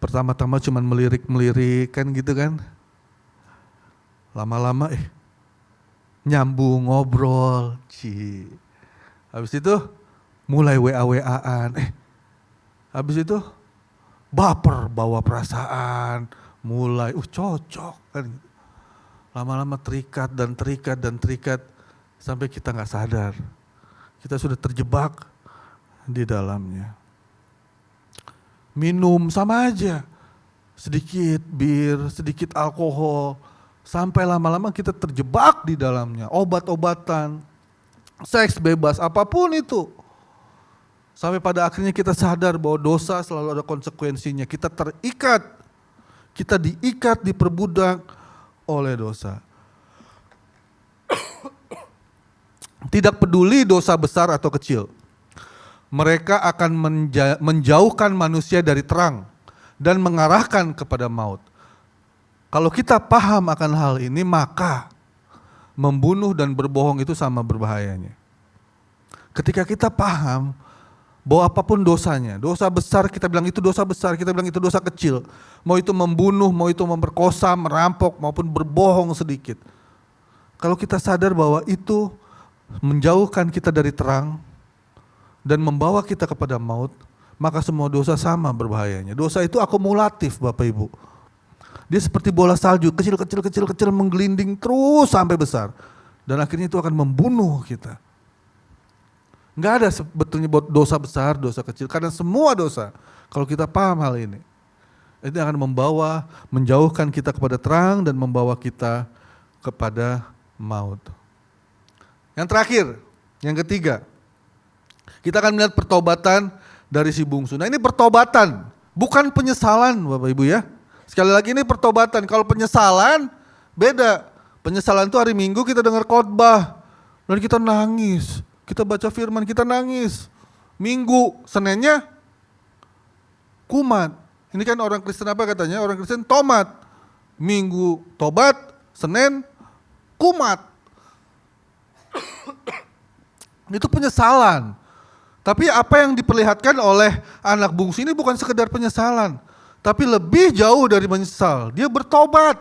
[SPEAKER 1] Pertama-tama cuman melirik-melirik kan gitu kan. Lama-lama nyambung, ngobrol. Habis itu mulai WA-WA-an. Habis itu baper, bawa perasaan. Mulai, cocok kan. Lama-lama terikat sampai kita gak sadar. Kita sudah terjebak di dalamnya. Minum sama aja, sedikit bir, sedikit alkohol, sampai lama-lama kita terjebak di dalamnya. Obat-obatan, seks bebas, apapun itu. Sampai pada akhirnya kita sadar bahwa dosa selalu ada konsekuensinya. Kita terikat, kita diikat, diperbudak oleh dosa. Tidak peduli dosa besar atau kecil. Mereka akan menjauhkan manusia dari terang dan mengarahkan kepada maut. Kalau kita paham akan hal ini, maka membunuh dan berbohong itu sama berbahayanya. Ketika kita paham bahwa apapun dosanya, dosa besar kita bilang itu dosa besar, kita bilang itu dosa kecil. Mau itu membunuh, mau itu memperkosa, merampok, maupun berbohong sedikit. Kalau kita sadar bahwa itu menjauhkan kita dari terang dan membawa kita kepada maut, maka semua dosa sama berbahayanya. Dosa itu akumulatif, Bapak Ibu. Dia seperti bola salju, kecil menggelinding terus sampai besar. Dan akhirnya itu akan membunuh kita. Enggak ada sebetulnya dosa besar, dosa kecil, karena semua dosa, kalau kita paham hal ini, itu akan menjauhkan kita kepada terang dan membawa kita kepada maut. Yang terakhir, yang ketiga, kita akan melihat pertobatan dari si bungsu. Nah, ini pertobatan, bukan penyesalan, Bapak Ibu ya. Sekali lagi ini pertobatan. Kalau penyesalan beda. Penyesalan itu hari Minggu kita dengar khotbah dan kita nangis. Kita baca firman, kita nangis. Minggu, Seninnya kumat. Ini kan orang Kristen apa katanya? Orang Kristen tomat. Minggu tobat, Senin kumat. Itu penyesalan. Tapi apa yang diperlihatkan oleh anak bungsu ini bukan sekedar penyesalan, tapi lebih jauh dari menyesal. Dia bertobat.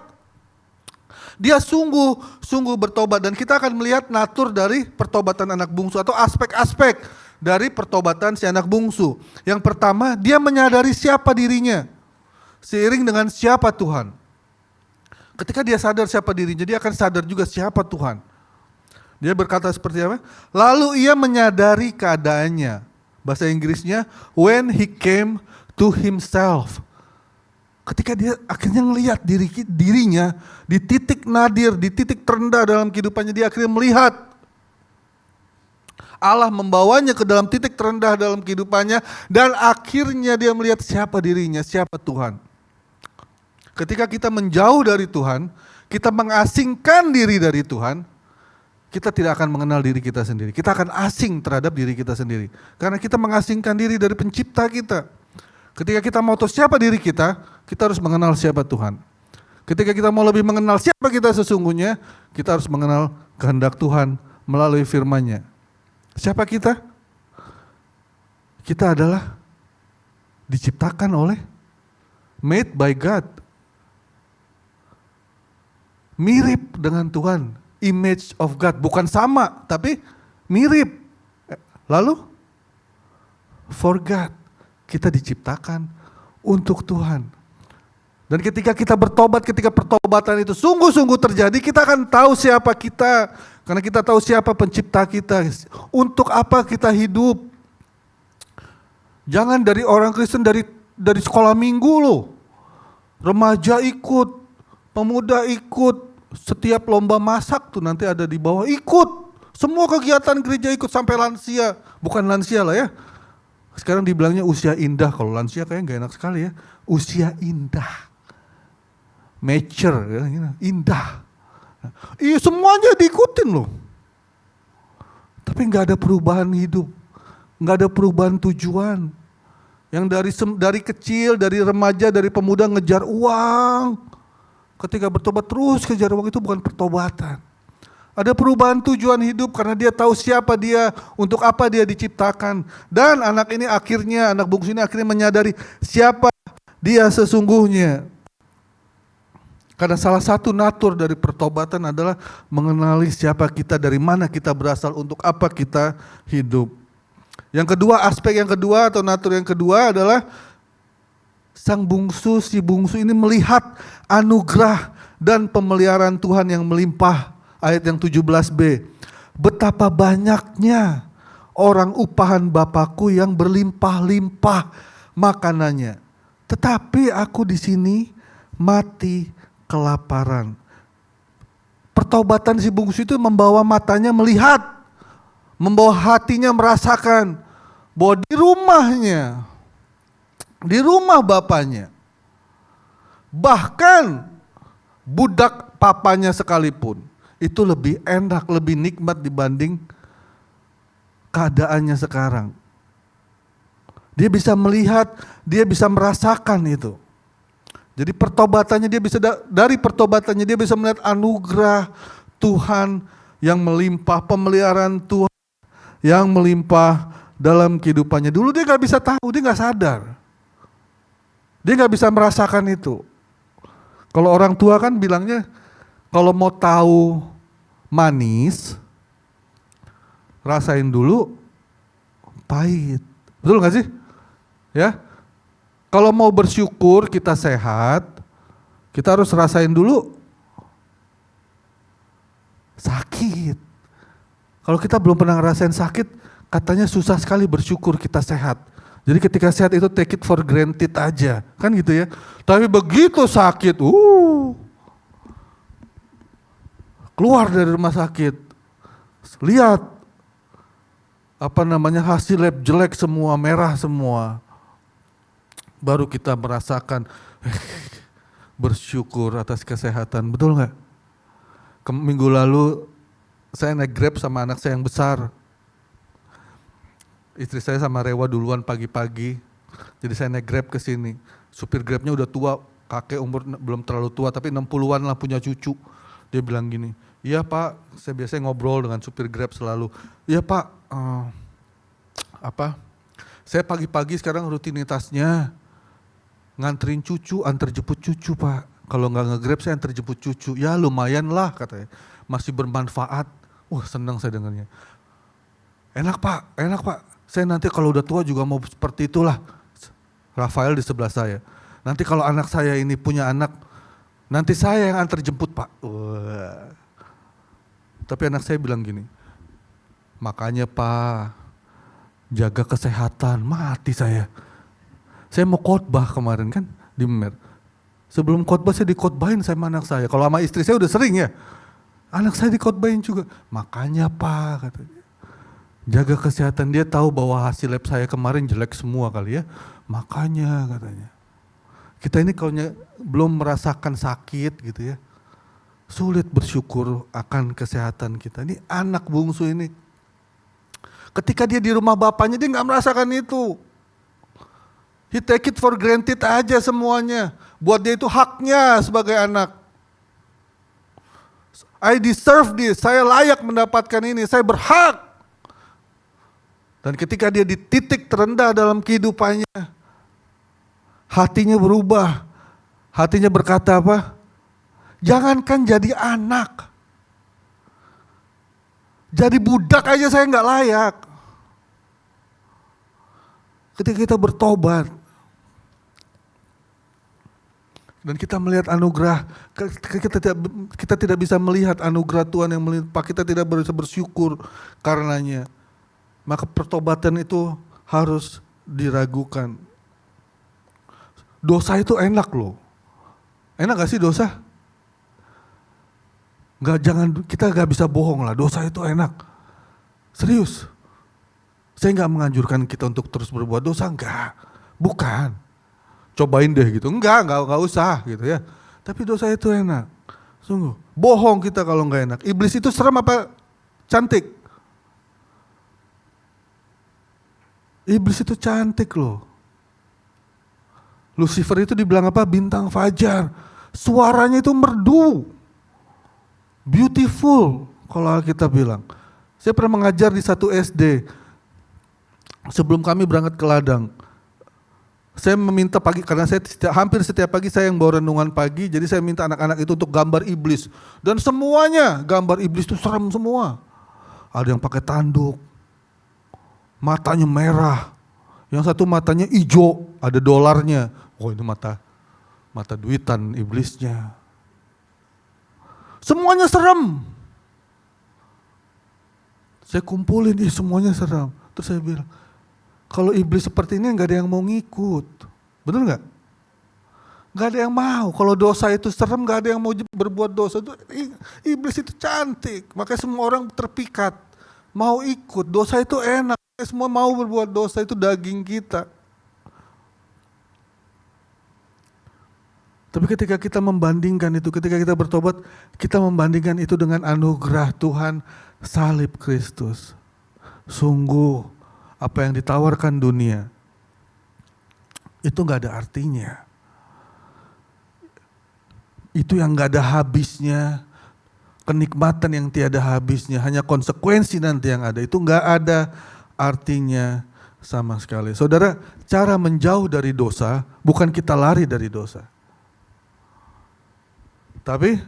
[SPEAKER 1] Dia sungguh bertobat, dan kita akan melihat natur dari pertobatan anak bungsu atau aspek-aspek dari pertobatan si anak bungsu. Yang pertama, dia menyadari siapa dirinya seiring dengan siapa Tuhan. Ketika dia sadar siapa dirinya, dia akan sadar juga siapa Tuhan. Dia berkata seperti apa? Lalu ia menyadari keadaannya. Bahasa Inggrisnya, when he came to himself. Ketika dia akhirnya melihat dirinya di titik nadir, di titik terendah dalam kehidupannya, dia akhirnya melihat Allah membawanya ke dalam titik terendah dalam kehidupannya, dan akhirnya dia melihat siapa dirinya, siapa Tuhan. Ketika kita menjauh dari Tuhan, kita mengasingkan diri dari Tuhan, kita tidak akan mengenal diri kita sendiri. Kita akan asing terhadap diri kita sendiri. Karena kita mengasingkan diri dari pencipta kita. Ketika kita mau tahu siapa diri kita harus mengenal siapa Tuhan. Ketika kita mau lebih mengenal siapa kita sesungguhnya, kita harus mengenal kehendak Tuhan melalui firman-Nya. Siapa kita? Kita adalah diciptakan oleh, made by God. Mirip dengan Tuhan, image of God, bukan sama tapi mirip. Lalu for God, kita diciptakan untuk Tuhan. Dan ketika kita bertobat, ketika pertobatan itu sungguh-sungguh terjadi, kita akan tahu siapa kita, Karena kita tahu siapa pencipta kita. Untuk apa kita hidup? Jangan dari orang Kristen dari sekolah minggu loh. Remaja ikut, pemuda ikut, setiap lomba masak tuh nanti ada di bawah ikut. Semua kegiatan gereja ikut sampai lansia. Bukan lansia lah ya. Sekarang dibilangnya usia indah. Kalau lansia kayaknya gak enak sekali ya. Usia indah. Mature, ya, indah. Iya semuanya diikutin loh. Tapi gak ada perubahan hidup. Gak ada perubahan tujuan. Yang dari kecil, dari remaja, dari pemuda ngejar uang. Ketika bertobat terus kejar uang itu bukan pertobatan. Ada perubahan tujuan hidup karena dia tahu siapa dia, untuk apa dia diciptakan. Dan anak bungsu ini akhirnya menyadari siapa dia sesungguhnya. Karena salah satu natur dari pertobatan adalah mengenali siapa kita, dari mana kita berasal, untuk apa kita hidup. Yang kedua, aspek yang kedua atau natur yang kedua adalah si bungsu ini melihat anugerah dan pemeliharaan Tuhan yang melimpah. Ayat yang 17b, betapa banyaknya orang upahan Bapakku yang berlimpah-limpah makanannya, tetapi aku di sini mati kelaparan. Pertobatan si bungsu itu membawa matanya melihat, membawa hatinya merasakan bahwa di rumah bapaknya, bahkan budak papanya sekalipun, itu lebih enak, lebih nikmat dibanding keadaannya sekarang. Dia bisa melihat, dia bisa merasakan itu. Jadi dari pertobatannya dia bisa melihat anugerah Tuhan yang melimpah, pemeliharaan Tuhan yang melimpah dalam kehidupannya. Dulu dia gak bisa tahu, dia gak sadar. Dia gak bisa merasakan itu. Kalau orang tua kan bilangnya, kalau mau tahu manis, rasain dulu pahit. Betul gak sih? Ya. Kalau mau bersyukur kita sehat, kita harus rasain dulu sakit. Kalau kita belum pernah ngerasain sakit, katanya susah sekali bersyukur kita sehat. Jadi ketika sehat itu take it for granted aja. Kan gitu ya. Tapi begitu sakit, keluar dari rumah sakit, lihat hasil lab jelek semua, merah semua, baru kita merasakan bersyukur atas kesehatan. Betul nggak? Minggu lalu saya naik Grab sama anak saya yang besar. Istri saya sama Rewa duluan pagi-pagi, jadi saya naik Grab ke sini. Supir Grabnya udah tua, kakek umur belum terlalu tua tapi 60-an lah, punya cucu. Dia bilang gini, iya Pak, saya biasanya ngobrol dengan supir Grab selalu. Iya Pak, saya pagi-pagi sekarang rutinitasnya nganterin cucu, antar jemput cucu Pak. Kalau nggak nge-Grab saya antar jemput cucu. Ya lumayan lah katanya, masih bermanfaat. Senang saya dengarnya. Enak Pak. Saya nanti kalau udah tua juga mau seperti itulah. Rafael di sebelah saya. Nanti kalau anak saya ini punya anak, nanti saya yang antar jemput Pak. Tapi anak saya bilang gini, makanya Pak, jaga kesehatan. Mati saya. Saya mau khotbah kemarin kan di Mer. Sebelum khotbah saya dikhotbahin sama anak saya. Kalau sama istri saya udah sering ya. Anak saya dikhotbahin juga. Makanya Pak, katanya, jaga kesehatan. Dia tahu bahwa hasil lab saya kemarin jelek semua kali ya. Makanya katanya. Kita ini kalau belum merasakan sakit gitu ya, sulit bersyukur akan kesehatan kita. Ini anak bungsu ini, ketika dia di rumah bapaknya dia gak merasakan itu. He take it for granted aja semuanya. Buat dia itu haknya sebagai anak. I deserve this, saya layak mendapatkan ini, saya berhak. Dan ketika dia di titik terendah dalam kehidupannya, hatinya berubah. Hatinya berkata apa? Jangankan jadi anak, jadi budak aja saya gak layak. Ketika kita bertobat, Dan kita melihat anugerah, kita tidak bisa melihat anugerah Tuhan yang melimpah, kita tidak bisa bersyukur karenanya. Maka pertobatan itu harus diragukan. Dosa itu enak loh. Enak gak sih dosa? Kita gak bisa bohong lah, dosa itu enak. Serius. Saya gak menganjurkan kita untuk terus berbuat dosa, enggak. Bukan. Cobain deh gitu, enggak usah gitu ya. Tapi dosa itu enak, sungguh. Bohong kita kalau enggak enak. Iblis itu serem apa cantik? Iblis itu cantik loh. Lucifer itu dibilang apa? Bintang fajar. Suaranya itu merdu. Beautiful kalau kita bilang. Saya pernah mengajar di satu SD. Sebelum kami berangkat ke ladang. Saya meminta pagi, karena saya hampir setiap pagi saya yang bawa renungan pagi, jadi saya minta anak-anak itu untuk gambar iblis. Dan semuanya gambar iblis itu serem semua. Ada yang pakai tanduk, matanya merah, yang satu matanya hijau, ada dolarnya. Oh itu mata duitan iblisnya. Semuanya serem. Saya kumpulin, semuanya serem. Terus saya bilang, kalau iblis seperti ini nggak ada yang mau ngikut, bener nggak? Nggak ada yang mau. Kalau dosa itu serem, nggak ada yang mau berbuat dosa. Iblis itu cantik, makanya semua orang terpikat, mau ikut. Dosa itu enak, semua mau berbuat dosa, itu daging kita. Tapi ketika kita membandingkan itu, ketika kita bertobat, kita membandingkan itu dengan anugerah Tuhan, salib Kristus. Sungguh, apa yang ditawarkan dunia itu gak ada artinya. Itu yang gak ada habisnya, kenikmatan yang tiada habisnya, hanya konsekuensi nanti yang ada. Itu gak ada artinya sama sekali. Saudara, cara menjauh dari dosa bukan kita lari dari dosa, tapi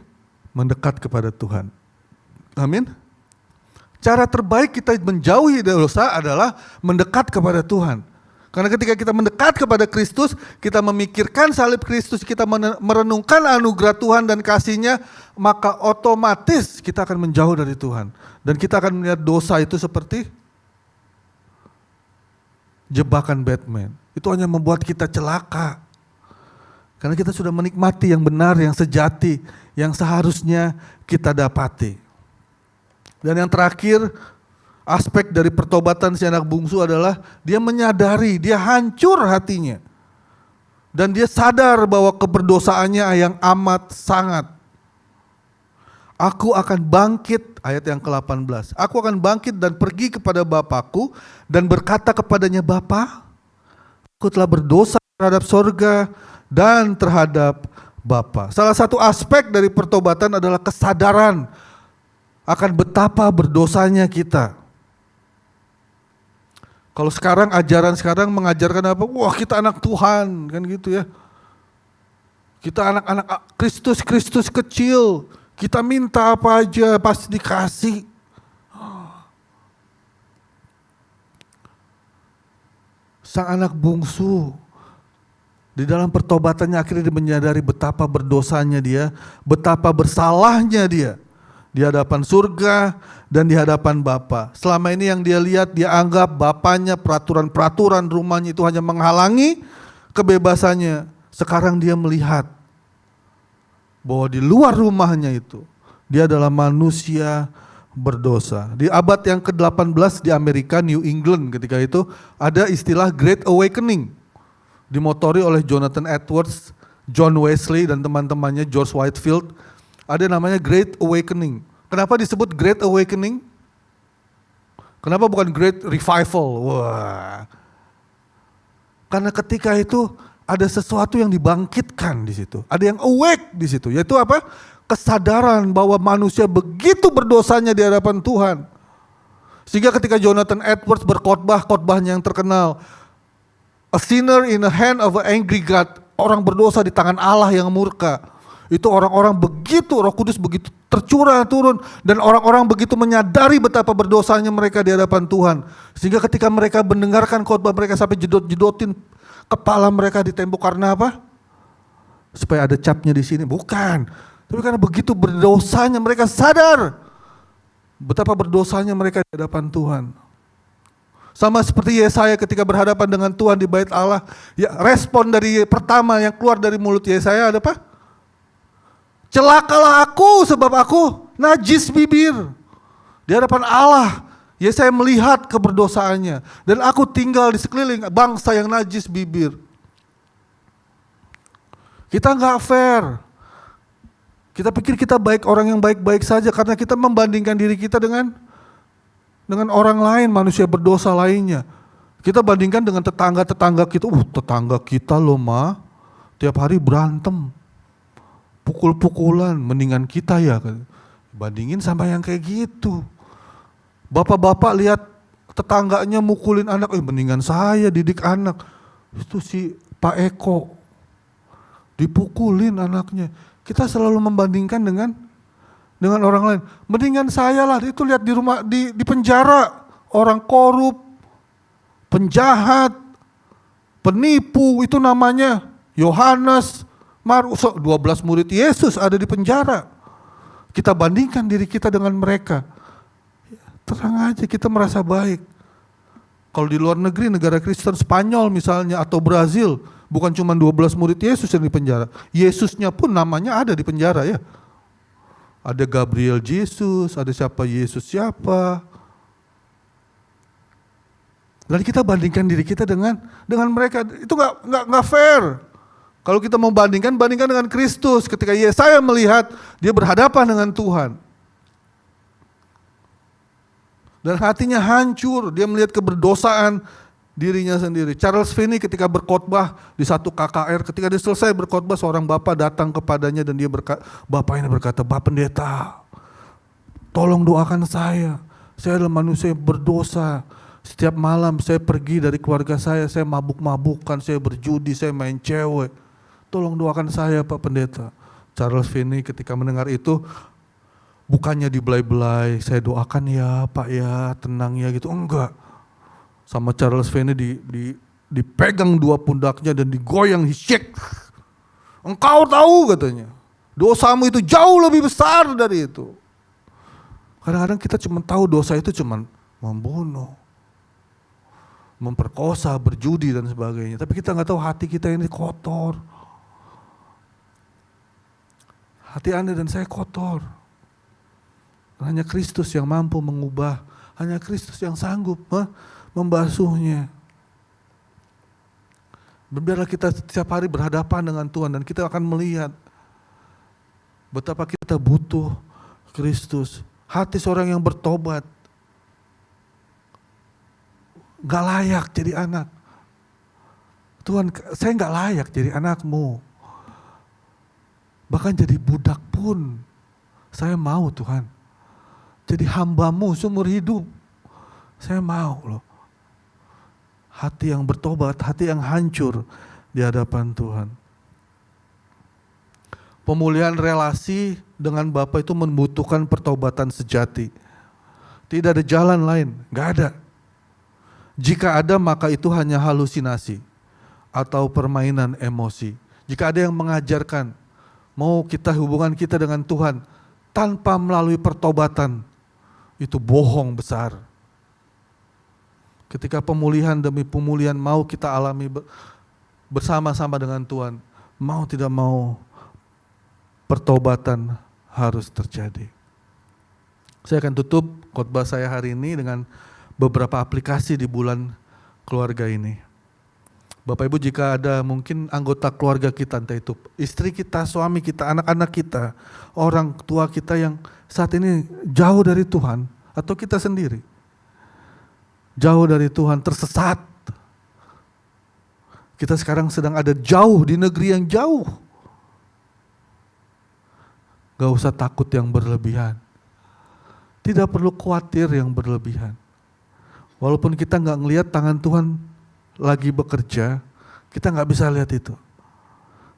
[SPEAKER 1] mendekat kepada Tuhan. Amin. Cara terbaik kita menjauhi dari dosa adalah mendekat kepada Tuhan. Karena ketika kita mendekat kepada Kristus, kita memikirkan salib Kristus, kita merenungkan anugerah Tuhan dan kasih-Nya, maka otomatis kita akan menjauh dari Tuhan. Dan kita akan melihat dosa itu seperti jebakan Batman. Itu hanya membuat kita celaka. Karena kita sudah menikmati yang benar, yang sejati, yang seharusnya kita dapati. Dan yang terakhir, aspek dari pertobatan si anak bungsu adalah dia menyadari, dia hancur hatinya. Dan dia sadar bahwa keberdosaannya yang amat sangat. Aku akan bangkit, ayat yang ke-18. Aku akan bangkit dan pergi kepada Bapakku dan berkata kepadanya, Bapa, aku telah berdosa terhadap sorga dan terhadap Bapa. Salah satu aspek dari pertobatan adalah kesadaran akan betapa berdosanya kita. Kalau sekarang ajaran sekarang mengajarkan apa? Wah, kita anak Tuhan, kan gitu ya. Kita anak-anak Kristus kecil. Kita minta apa aja pasti dikasih. Sang anak bungsu di dalam pertobatannya akhirnya dia menyadari betapa berdosanya dia, betapa bersalahnya dia di hadapan surga dan di hadapan Bapa. Selama ini yang dia lihat, dia anggap bapaknya, peraturan-peraturan rumahnya itu hanya menghalangi kebebasannya. Sekarang dia melihat bahwa di luar rumahnya itu, dia adalah manusia berdosa. Di abad yang ke-18 di Amerika, New England ketika itu, ada istilah Great Awakening. Dimotori oleh Jonathan Edwards, John Wesley dan teman-temannya George Whitefield. Ada namanya Great Awakening. Kenapa disebut Great Awakening? Kenapa bukan Great Revival? Wah. Karena ketika itu ada sesuatu yang dibangkitkan di situ. Ada yang awake di situ. Yaitu apa? Kesadaran bahwa manusia begitu berdosanya di hadapan Tuhan. Sehingga ketika Jonathan Edwards berkhotbah, khotbahnya yang terkenal, a sinner in the hand of an angry God, orang berdosa di tangan Allah yang murka. Itu orang-orang begitu, Roh Kudus begitu tercurah turun, dan orang-orang begitu menyadari betapa berdosanya mereka di hadapan Tuhan. Sehingga ketika mereka mendengarkan khotbah mereka sampai jedot-jedotin kepala mereka di tembok karena apa? supaya ada capnya di sini. Bukan. Tapi karena begitu berdosanya mereka sadar betapa berdosanya mereka di hadapan Tuhan. Sama seperti Yesaya ketika berhadapan dengan Tuhan di bait Allah, ya respon dari pertama yang keluar dari mulut Yesaya ada apa? Celakalah aku sebab aku najis bibir. Di hadapan Allah, Yesaya melihat keberdosaannya, dan aku tinggal di sekeliling bangsa yang najis bibir. Kita nggak fair. Kita pikir kita baik, orang yang baik-baik saja karena kita membandingkan diri kita dengan orang lain, manusia berdosa lainnya. Kita bandingkan dengan tetangga-tetangga kita. Tetangga kita loh tiap hari berantem, pukul-pukulan, mendingan kita ya. Bandingin sama yang kayak gitu. Bapak-bapak lihat tetangganya mukulin anak, mendingan saya didik anak. Itu si Pak Eko dipukulin anaknya. Kita selalu membandingkan dengan orang lain. Mendingan saya lah, itu lihat di rumah, di penjara, orang korup, penjahat, penipu, itu namanya Yohanes, Markus, 12 murid Yesus ada di penjara. Kita bandingkan diri kita dengan mereka. Terang aja kita merasa baik. Kalau di luar negeri, negara Kristen, Spanyol misalnya, atau Brazil, bukan cuma 12 murid Yesus yang di penjara. Yesusnya pun namanya ada di penjara ya. Ada Gabriel Jesus, ada siapa Yesus siapa. Dan kita bandingkan diri kita dengan mereka. Itu nggak fair. Kalau kita mau bandingkan dengan Kristus. Ketika Yesaya melihat dia berhadapan dengan Tuhan. Dan hatinya hancur, dia melihat keberdosaan dirinya sendiri. Charles Finney ketika berkhotbah di satu KKR, ketika dia selesai berkhotbah, seorang bapak datang kepadanya dan dia bapak ini berkata, "Pak Pendeta, tolong doakan saya adalah manusia yang berdosa. Setiap malam saya pergi dari keluarga saya mabuk-mabukan, saya berjudi, saya main cewek. Tolong doakan saya Pak Pendeta." Charles Finney ketika mendengar itu, bukannya dibelai-belai, "Saya doakan ya Pak ya, tenang ya," gitu, enggak. Sama Charles Finney dipegang dua pundaknya dan digoyang, shake. "Engkau tahu," katanya, "dosamu itu jauh lebih besar dari itu." Kadang-kadang kita cuma tahu dosa itu cuma membunuh, memperkosa, berjudi dan sebagainya. Tapi kita nggak tahu hati kita ini kotor. Hati Anda dan saya kotor. Hanya Kristus yang mampu mengubah, hanya Kristus yang sanggup membasuhnya. Biarlah kita setiap hari berhadapan dengan Tuhan dan kita akan melihat betapa kita butuh Kristus. Hati seorang yang bertobat gak layak jadi anak. Tuhan, saya gak layak jadi anakmu. Bahkan jadi budak pun saya mau Tuhan. Jadi hambamu seumur hidup. Saya mau loh. Hati yang bertobat, hati yang hancur di hadapan Tuhan. Pemulihan relasi dengan Bapa itu membutuhkan pertobatan sejati. Tidak ada jalan lain, gak ada. Jika ada maka itu hanya halusinasi atau permainan emosi. Jika ada yang mengajarkan mau kita hubungan kita dengan Tuhan tanpa melalui pertobatan, itu bohong besar. Ketika pemulihan demi pemulihan mau kita alami bersama-sama dengan Tuhan, mau tidak mau pertobatan harus terjadi. Saya akan tutup khotbah saya hari ini dengan beberapa aplikasi di bulan keluarga ini. Bapak Ibu, jika ada mungkin anggota keluarga kita, entah itu istri kita, suami kita, anak-anak kita, orang tua kita yang saat ini jauh dari Tuhan, atau kita sendiri jauh dari Tuhan, tersesat. Kita sekarang sedang ada jauh di negeri yang jauh. Gak usah takut yang berlebihan. Tidak perlu khawatir yang berlebihan. Walaupun kita gak ngelihat tangan Tuhan lagi bekerja, kita gak bisa lihat itu.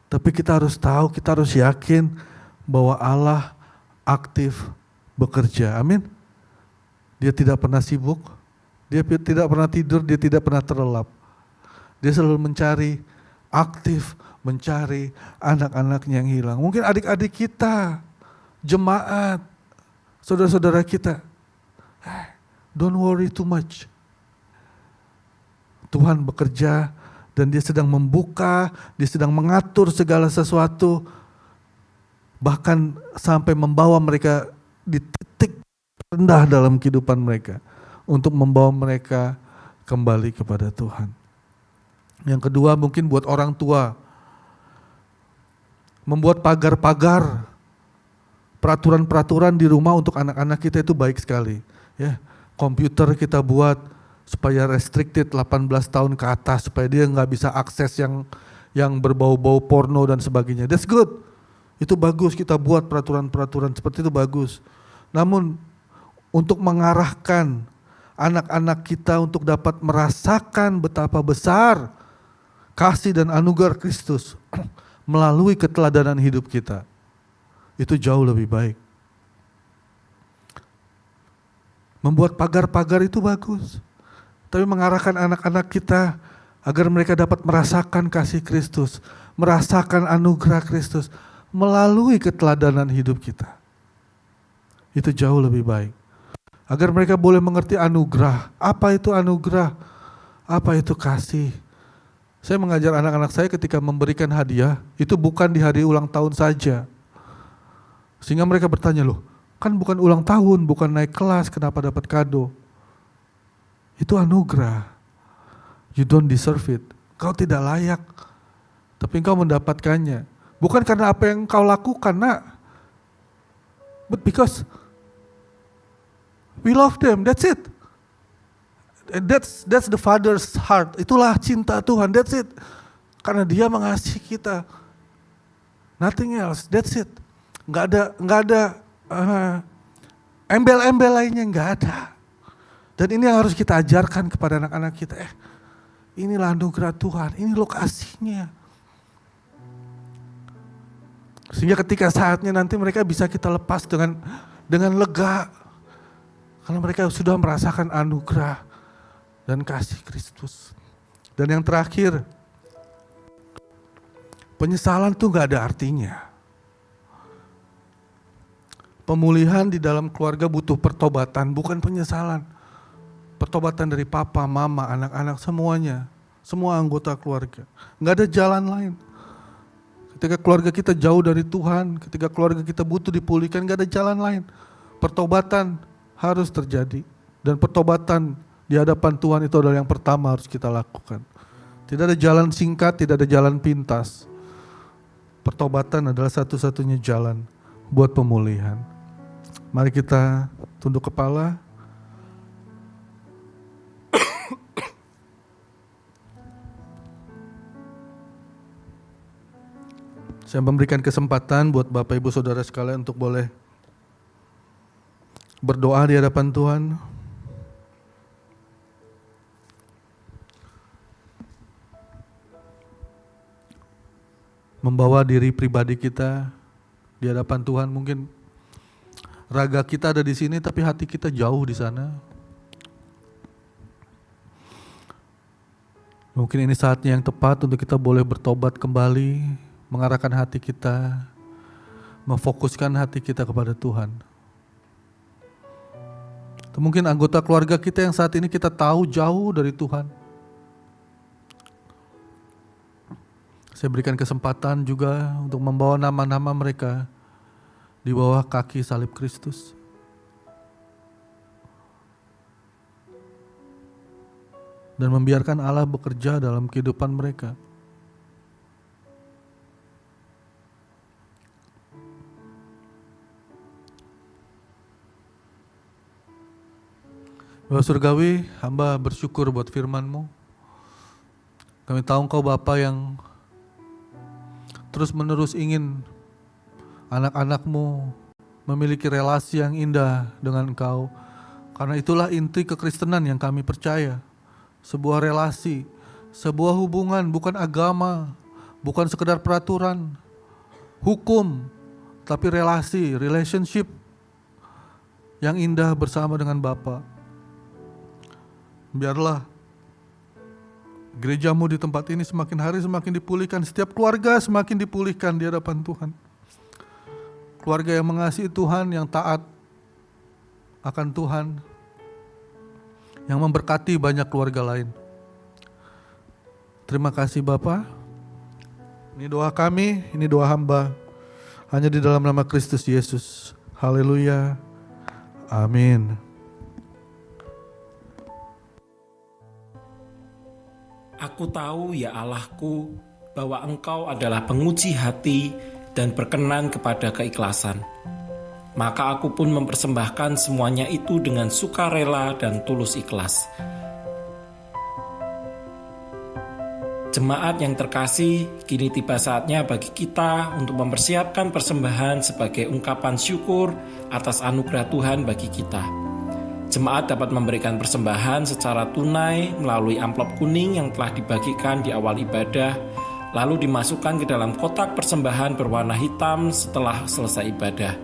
[SPEAKER 1] Tapi kita harus tahu, kita harus yakin bahwa Allah aktif bekerja. Amin. Dia tidak pernah sibuk, dia tidak pernah tidur, dia tidak pernah terlelap. Dia selalu mencari, aktif mencari anak-anaknya yang hilang. Mungkin adik-adik kita, jemaat, saudara-saudara kita. Don't worry too much. Tuhan bekerja dan Dia sedang membuka, Dia sedang mengatur segala sesuatu. Bahkan sampai membawa mereka di titik rendah dalam kehidupan mereka. Untuk membawa mereka kembali kepada Tuhan. Yang kedua mungkin buat orang tua. Membuat pagar-pagar, peraturan-peraturan di rumah untuk anak-anak kita itu baik sekali. Ya, komputer kita buat supaya restricted 18 tahun ke atas, supaya dia nggak bisa akses yang berbau-bau porno dan sebagainya. That's good. Itu bagus, kita buat peraturan-peraturan seperti itu bagus. Namun untuk mengarahkan anak-anak kita untuk dapat merasakan betapa besar kasih dan anugerah Kristus melalui keteladanan hidup kita, itu jauh lebih baik. Membuat pagar-pagar itu bagus, tapi mengarahkan anak-anak kita agar mereka dapat merasakan kasih Kristus, merasakan anugerah Kristus melalui keteladanan hidup kita, itu jauh lebih baik. Agar mereka boleh mengerti anugerah. Apa itu anugerah? Apa itu kasih? Saya mengajar anak-anak saya ketika memberikan hadiah, itu bukan di hari ulang tahun saja. Sehingga mereka bertanya, loh kan bukan ulang tahun, bukan naik kelas, kenapa dapat kado? Itu anugerah. You don't deserve it. Kau tidak layak, tapi engkau mendapatkannya. Bukan karena apa yang kau lakukan, nak. But because we love them, that's it. That's the Father's heart. Itulah cinta Tuhan, that's it. Karena Dia mengasihi kita. Nothing else, that's it. Nggak ada embel-embel lainnya, nggak ada. Dan ini yang harus kita ajarkan kepada anak-anak kita. Inilah anugerah Tuhan, ini lokasinya. Sehingga ketika saatnya nanti mereka bisa kita lepas dengan lega. Karena mereka sudah merasakan anugerah dan kasih Kristus. Dan yang terakhir, penyesalan tuh gak ada artinya. Pemulihan di dalam keluarga butuh pertobatan, bukan penyesalan. Pertobatan dari papa, mama, anak-anak, semuanya. Semua anggota keluarga. Gak ada jalan lain. Ketika keluarga kita jauh dari Tuhan, ketika keluarga kita butuh dipulihkan, gak ada jalan lain. Pertobatan harus terjadi. Dan pertobatan di hadapan Tuhan itu adalah yang pertama harus kita lakukan. Tidak ada jalan singkat, tidak ada jalan pintas. Pertobatan adalah satu-satunya jalan buat pemulihan. Mari kita tunduk kepala. Saya memberikan kesempatan buat Bapak Ibu Saudara sekalian untuk boleh berdoa di hadapan Tuhan. Membawa diri pribadi kita di hadapan Tuhan. Mungkin raga kita ada di sini tapi hati kita jauh di sana. Mungkin ini saatnya yang tepat untuk kita boleh bertobat kembali, mengarahkan hati kita, memfokuskan hati kita kepada Tuhan. Atau mungkin anggota keluarga kita yang saat ini kita tahu jauh dari Tuhan. Saya berikan kesempatan juga untuk membawa nama-nama mereka di bawah kaki salib Kristus. Dan membiarkan Allah bekerja dalam kehidupan mereka. Bapak Surgawi, hamba bersyukur buat firman-Mu. Kami tahu Engkau Bapa yang terus menerus ingin anak-anak-Mu memiliki relasi yang indah dengan Engkau. Karena itulah inti kekristenan yang kami percaya. Sebuah relasi, sebuah hubungan, bukan agama, bukan sekedar peraturan, hukum, tapi relasi, relationship yang indah bersama dengan Bapa. Biarlah Gerejamu di tempat ini semakin hari semakin dipulihkan. Setiap keluarga semakin dipulihkan di hadapan Tuhan. Keluarga yang mengasihi Tuhan, yang taat akan Tuhan, yang memberkati banyak keluarga lain. Terima kasih Bapa. Ini doa kami, ini doa hamba. Hanya di dalam nama Kristus Yesus. Haleluya. Amin.
[SPEAKER 4] Aku tahu ya Allahku bahwa Engkau adalah penguji hati dan berkenan kepada keikhlasan. Maka aku pun mempersembahkan semuanya itu dengan sukarela dan tulus ikhlas. Jemaat yang terkasih, kini tiba saatnya bagi kita untuk mempersiapkan persembahan sebagai ungkapan syukur atas anugerah Tuhan bagi kita. Jemaat dapat memberikan persembahan secara tunai melalui amplop kuning yang telah dibagikan di awal ibadah, lalu dimasukkan ke dalam kotak persembahan berwarna hitam setelah selesai ibadah.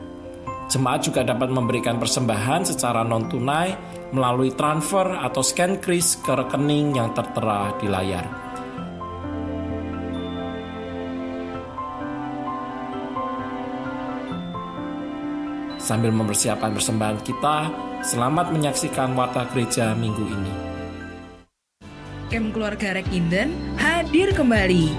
[SPEAKER 4] Jemaat juga dapat memberikan persembahan secara non-tunai melalui transfer atau scan kris ke rekening yang tertera di layar. Sambil mempersiapkan persembahan kita, selamat menyaksikan Warta Gereja minggu ini.
[SPEAKER 2] Camp Keluarga Rekinden hadir kembali.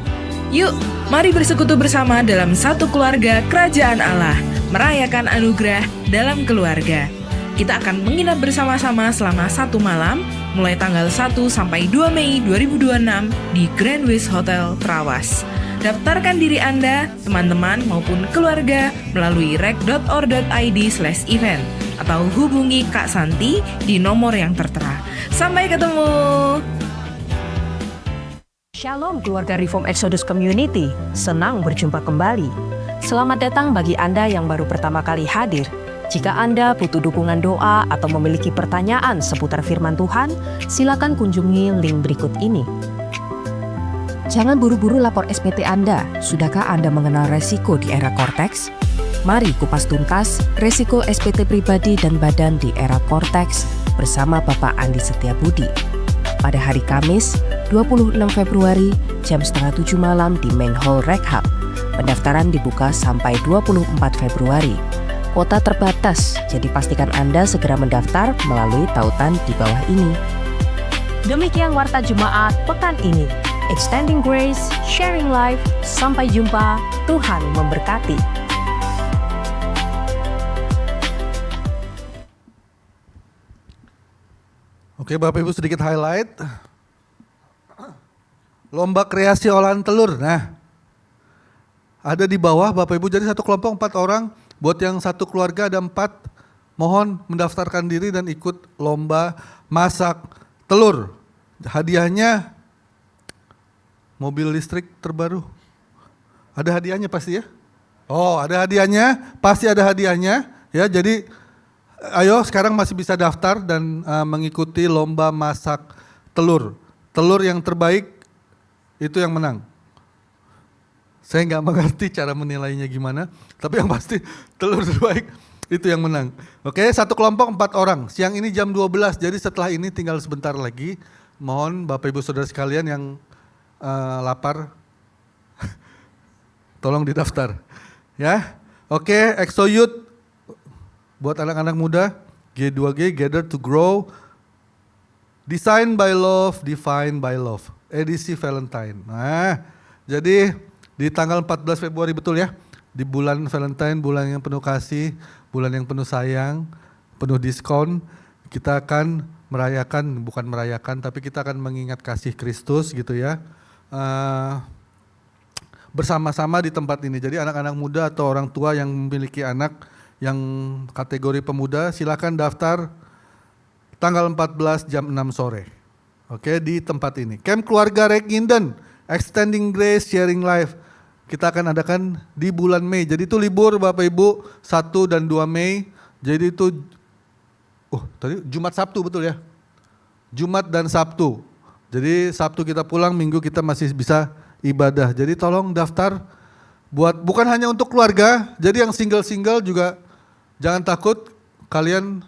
[SPEAKER 2] Yuk, mari bersekutu bersama dalam satu keluarga Kerajaan Allah, merayakan anugerah dalam keluarga. Kita akan menginap bersama-sama selama 1 malam, mulai tanggal 1 sampai 2 Mei 2026 di Grand West Hotel Trawas. Daftarkan diri Anda, teman-teman maupun keluarga melalui rek.or.id/event atau hubungi Kak Santi di nomor yang tertera. Sampai ketemu!
[SPEAKER 5] Shalom keluarga Reform Exodus Community, senang berjumpa kembali. Selamat datang bagi Anda yang baru pertama kali hadir. Jika Anda butuh dukungan doa atau memiliki pertanyaan seputar firman Tuhan, silakan kunjungi link berikut ini. Jangan buru-buru lapor SPT Anda. Sudahkah Anda mengenal resiko di era Cortex? Mari kupas tuntas resiko SPT pribadi dan badan di era Cortex bersama Bapak Andi Setiabudi. Pada hari Kamis, 26 Februari, jam 6:30 malam di Main Hall Rec Hub. Pendaftaran dibuka sampai 24 Februari. Kuota terbatas, jadi pastikan Anda segera mendaftar melalui tautan di bawah ini. Demikian Warta Jemaat pekan ini. Extending Grace, Sharing Life, sampai jumpa, Tuhan memberkati.
[SPEAKER 1] Oke Bapak Ibu, sedikit highlight. Lomba kreasi olahan telur. Nah, ada di bawah Bapak Ibu, jadi satu kelompok 4 orang, buat yang satu keluarga ada 4, mohon mendaftarkan diri dan ikut lomba masak telur. Hadiahnya mobil listrik terbaru. Ada hadiahnya pasti ya? Oh, ada hadiahnya, pasti ada hadiahnya. Ya, jadi ayo sekarang masih bisa daftar dan mengikuti lomba masak telur. Telur yang terbaik itu yang menang. Saya nggak mengerti cara menilainya gimana, tapi yang pasti telur terbaik itu yang menang. Oke, satu kelompok 4 orang. Siang ini jam 12, jadi setelah ini tinggal sebentar lagi. Mohon Bapak Ibu Saudara sekalian yang lapar, tolong didaftar. Ya, oke, EXO Youth buat anak-anak muda, G2G, Gather to Grow, Design by Love, Define by Love, edisi Valentine. Nah, jadi di tanggal 14 Februari betul ya, di bulan Valentine, bulan yang penuh kasih, bulan yang penuh sayang, penuh diskon, kita akan merayakan, bukan merayakan, tapi kita akan mengingat kasih Kristus gitu ya. Bersama-sama di tempat ini. Jadi anak-anak muda atau orang tua yang memiliki anak yang kategori pemuda, silakan daftar tanggal 14 jam 6 sore. Oke, di tempat ini. Camp Keluarga Rekinden, Extending Grace, Sharing Life. Kita akan adakan di bulan Mei. Jadi itu libur Bapak Ibu 1 dan 2 Mei. Jadi itu tadi Jumat Sabtu betul ya? Jumat dan Sabtu. Jadi Sabtu kita pulang, Minggu kita masih bisa ibadah. Jadi tolong daftar buat bukan hanya untuk keluarga, jadi yang single-single juga jangan takut, kalian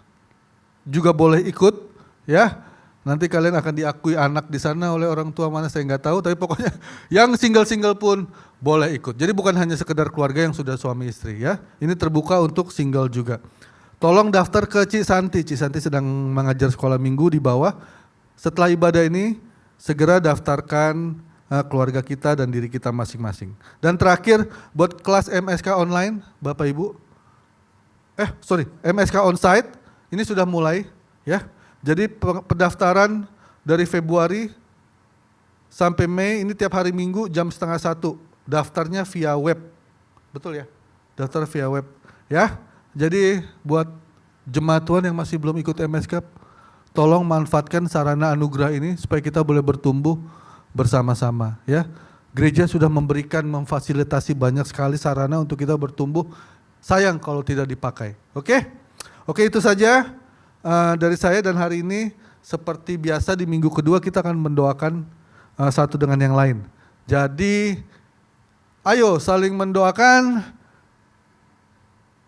[SPEAKER 1] juga boleh ikut ya. Nanti kalian akan diakui anak di sana oleh orang tua mana saya nggak tahu, tapi pokoknya yang single-single pun boleh ikut. Jadi bukan hanya sekedar keluarga yang sudah suami istri ya. Ini terbuka untuk single juga. Tolong daftar ke Ci Santi. Ci Santi sedang mengajar sekolah minggu di bawah. Setelah ibadah ini segera daftarkan keluarga kita dan diri kita masing-masing. Dan terakhir buat kelas MSK online, Bapak Ibu. MSK onsite ini sudah mulai ya. Jadi pendaftaran dari Februari sampai Mei ini tiap hari Minggu jam 12:30. Daftarnya via web. Betul ya? Daftar via web ya. Jadi buat jemaat Tuhan yang masih belum ikut MSK, tolong manfaatkan sarana anugerah ini supaya kita boleh bertumbuh bersama-sama ya. Gereja sudah memfasilitasi banyak sekali sarana untuk kita bertumbuh. Sayang kalau tidak dipakai. Oke, itu saja dari saya, dan hari ini seperti biasa di minggu kedua kita akan mendoakan satu dengan yang lain. Jadi ayo saling mendoakan.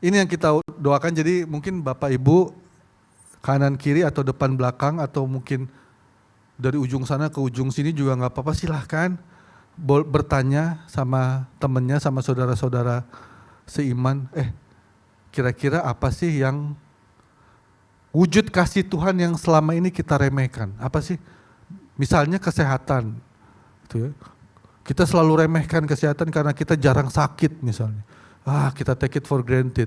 [SPEAKER 1] Ini yang kita doakan, jadi mungkin Bapak Ibu kanan kiri atau depan belakang atau mungkin dari ujung sana ke ujung sini juga nggak apa-apa, silahkan bertanya sama temennya, sama saudara-saudara seiman, kira-kira apa sih yang wujud kasih Tuhan yang selama ini kita remehkan? Apa sih? Misalnya kesehatan, gitu ya. Kita selalu remehkan kesehatan karena kita jarang sakit misalnya. Kita take it for granted.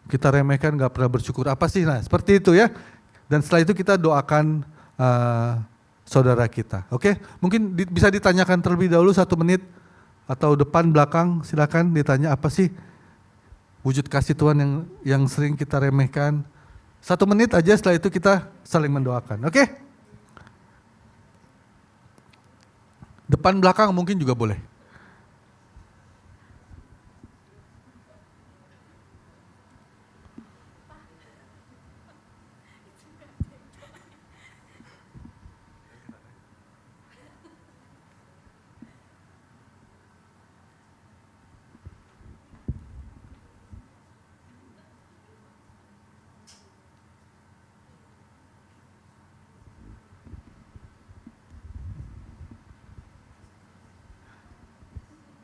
[SPEAKER 1] Kita remehkan, gak pernah bersyukur. Apa sih? Nah seperti itu ya. Dan setelah itu kita doakan saudara kita. Oke? Mungkin bisa ditanyakan terlebih dahulu 1 menit. Atau depan, belakang, silakan ditanya apa sih wujud kasih Tuhan yang sering kita remehkan. 1 menit aja, setelah itu kita saling mendoakan. Oke? Depan, belakang mungkin juga boleh.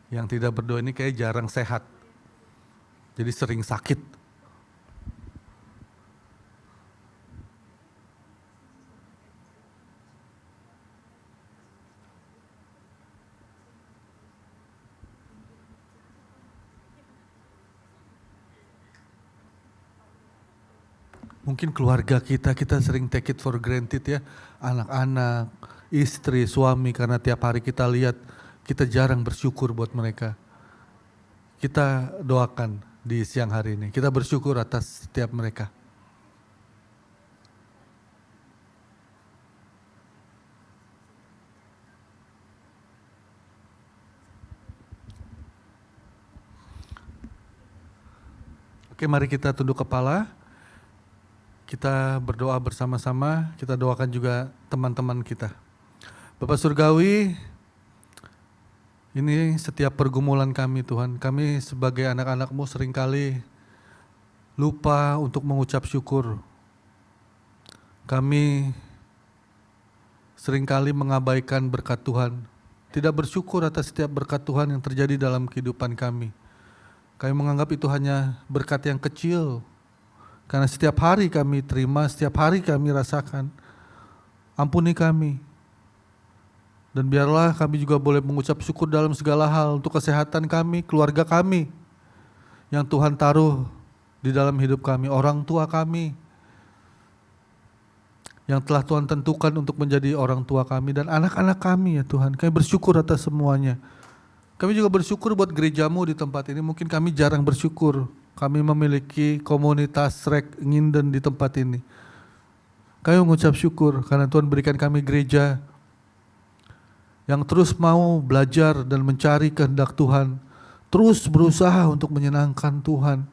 [SPEAKER 1] Yang tidak berdoa ini kayak jarang sehat. Jadi sering sakit. Mungkin keluarga kita sering take it for granted ya. Anak-anak, istri, suami, karena tiap hari kita lihat, kita jarang bersyukur buat mereka. Kita doakan di siang hari ini. Kita bersyukur atas setiap mereka. Oke, mari kita tunduk kepala. Kita berdoa bersama-sama. Kita doakan juga teman-teman kita. Bapak Surgawi, ini setiap pergumulan kami Tuhan, kami sebagai anak-anak-Mu seringkali lupa untuk mengucap syukur. Kami seringkali mengabaikan berkat Tuhan, tidak bersyukur atas setiap berkat Tuhan yang terjadi dalam kehidupan kami. Kami menganggap itu hanya berkat yang kecil, karena setiap hari kami terima, setiap hari kami rasakan. Ampuni kami. Dan biarlah kami juga boleh mengucap syukur dalam segala hal untuk kesehatan kami, keluarga kami yang Tuhan taruh di dalam hidup kami, orang tua kami yang telah Tuhan tentukan untuk menjadi orang tua kami, dan anak-anak kami ya Tuhan. Kami bersyukur atas semuanya. Kami juga bersyukur buat gereja-Mu di tempat ini. Mungkin kami jarang bersyukur. Kami memiliki komunitas Rek Nginden di tempat ini. Kami mengucap syukur karena Tuhan berikan kami gereja yang terus mau belajar dan mencari kehendak Tuhan, terus berusaha untuk menyenangkan Tuhan.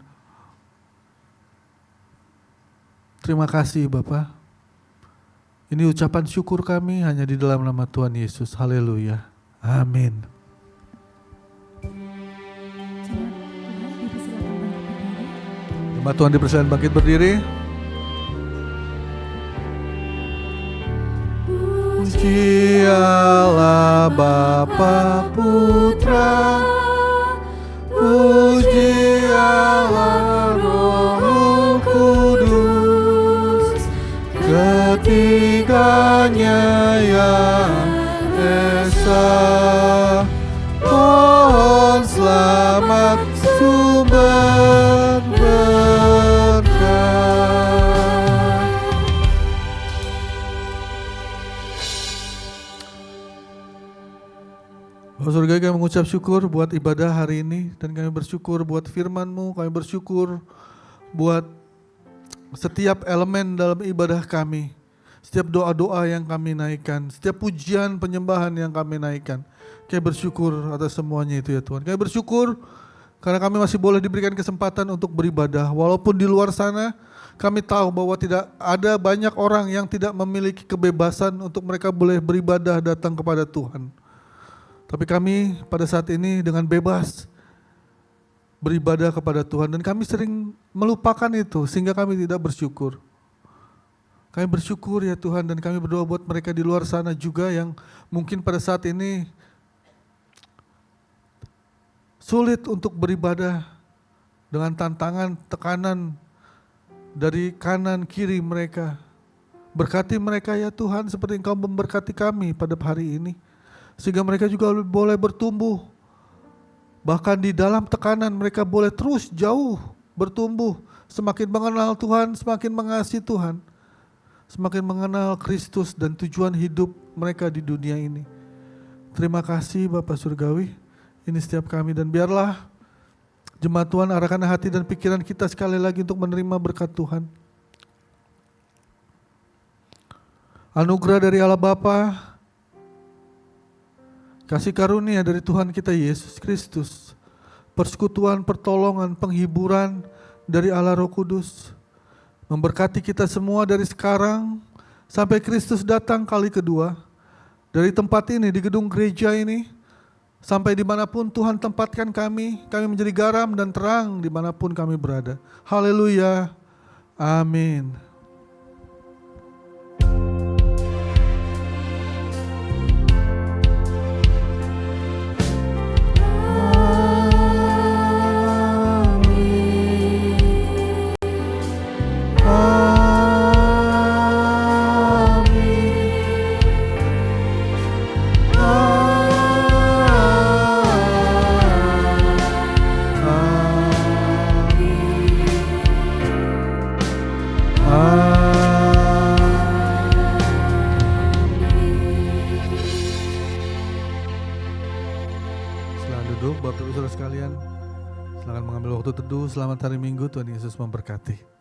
[SPEAKER 1] Terima kasih Bapak. Ini ucapan syukur kami hanya di dalam nama Tuhan Yesus. Haleluya. Amin. Jemaat Tuhan dipersilakan bangkit berdiri. Puji Allah Bapa Putra, puji Allah Roh Kudus, ketiganya yang esa. Pohon selamat sumber berkat. Bapak Surga, kami mengucap syukur buat ibadah hari ini, dan kami bersyukur buat firman-Mu, kami bersyukur buat setiap elemen dalam ibadah kami, setiap doa-doa yang kami naikkan, setiap pujian penyembahan yang kami naikkan. Kami bersyukur atas semuanya itu ya Tuhan. Kami bersyukur karena kami masih boleh diberikan kesempatan untuk beribadah, walaupun di luar sana kami tahu bahwa tidak ada banyak orang yang tidak memiliki kebebasan untuk mereka boleh beribadah datang kepada Tuhan. Tapi kami pada saat ini dengan bebas beribadah kepada Tuhan, dan kami sering melupakan itu sehingga kami tidak bersyukur. Kami bersyukur ya Tuhan, dan kami berdoa buat mereka di luar sana juga yang mungkin pada saat ini sulit untuk beribadah dengan tantangan, tekanan dari kanan kiri mereka. Berkati mereka ya Tuhan seperti Engkau memberkati kami pada hari ini, sehingga mereka juga boleh bertumbuh. Bahkan di dalam tekanan mereka boleh terus jauh bertumbuh, semakin mengenal Tuhan, semakin mengasihi Tuhan, semakin mengenal Kristus dan tujuan hidup mereka di dunia ini. Terima kasih Bapak Surgawi, ini setiap kami, dan biarlah jemaat Tuhan arahkan hati dan pikiran kita sekali lagi untuk menerima berkat Tuhan. Anugerah dari Allah Bapa, kasih karunia dari Tuhan kita Yesus Kristus, persekutuan, pertolongan, penghiburan dari Allah Roh Kudus, memberkati kita semua dari sekarang sampai Kristus datang kali kedua, dari tempat ini, di gedung gereja ini, sampai dimanapun Tuhan tempatkan kami menjadi garam dan terang dimanapun kami berada. Haleluya, amin. Bapak Ibu Saudara sekalian, silakan mengambil waktu teduh. Selamat hari Minggu, Tuhan Yesus memberkati.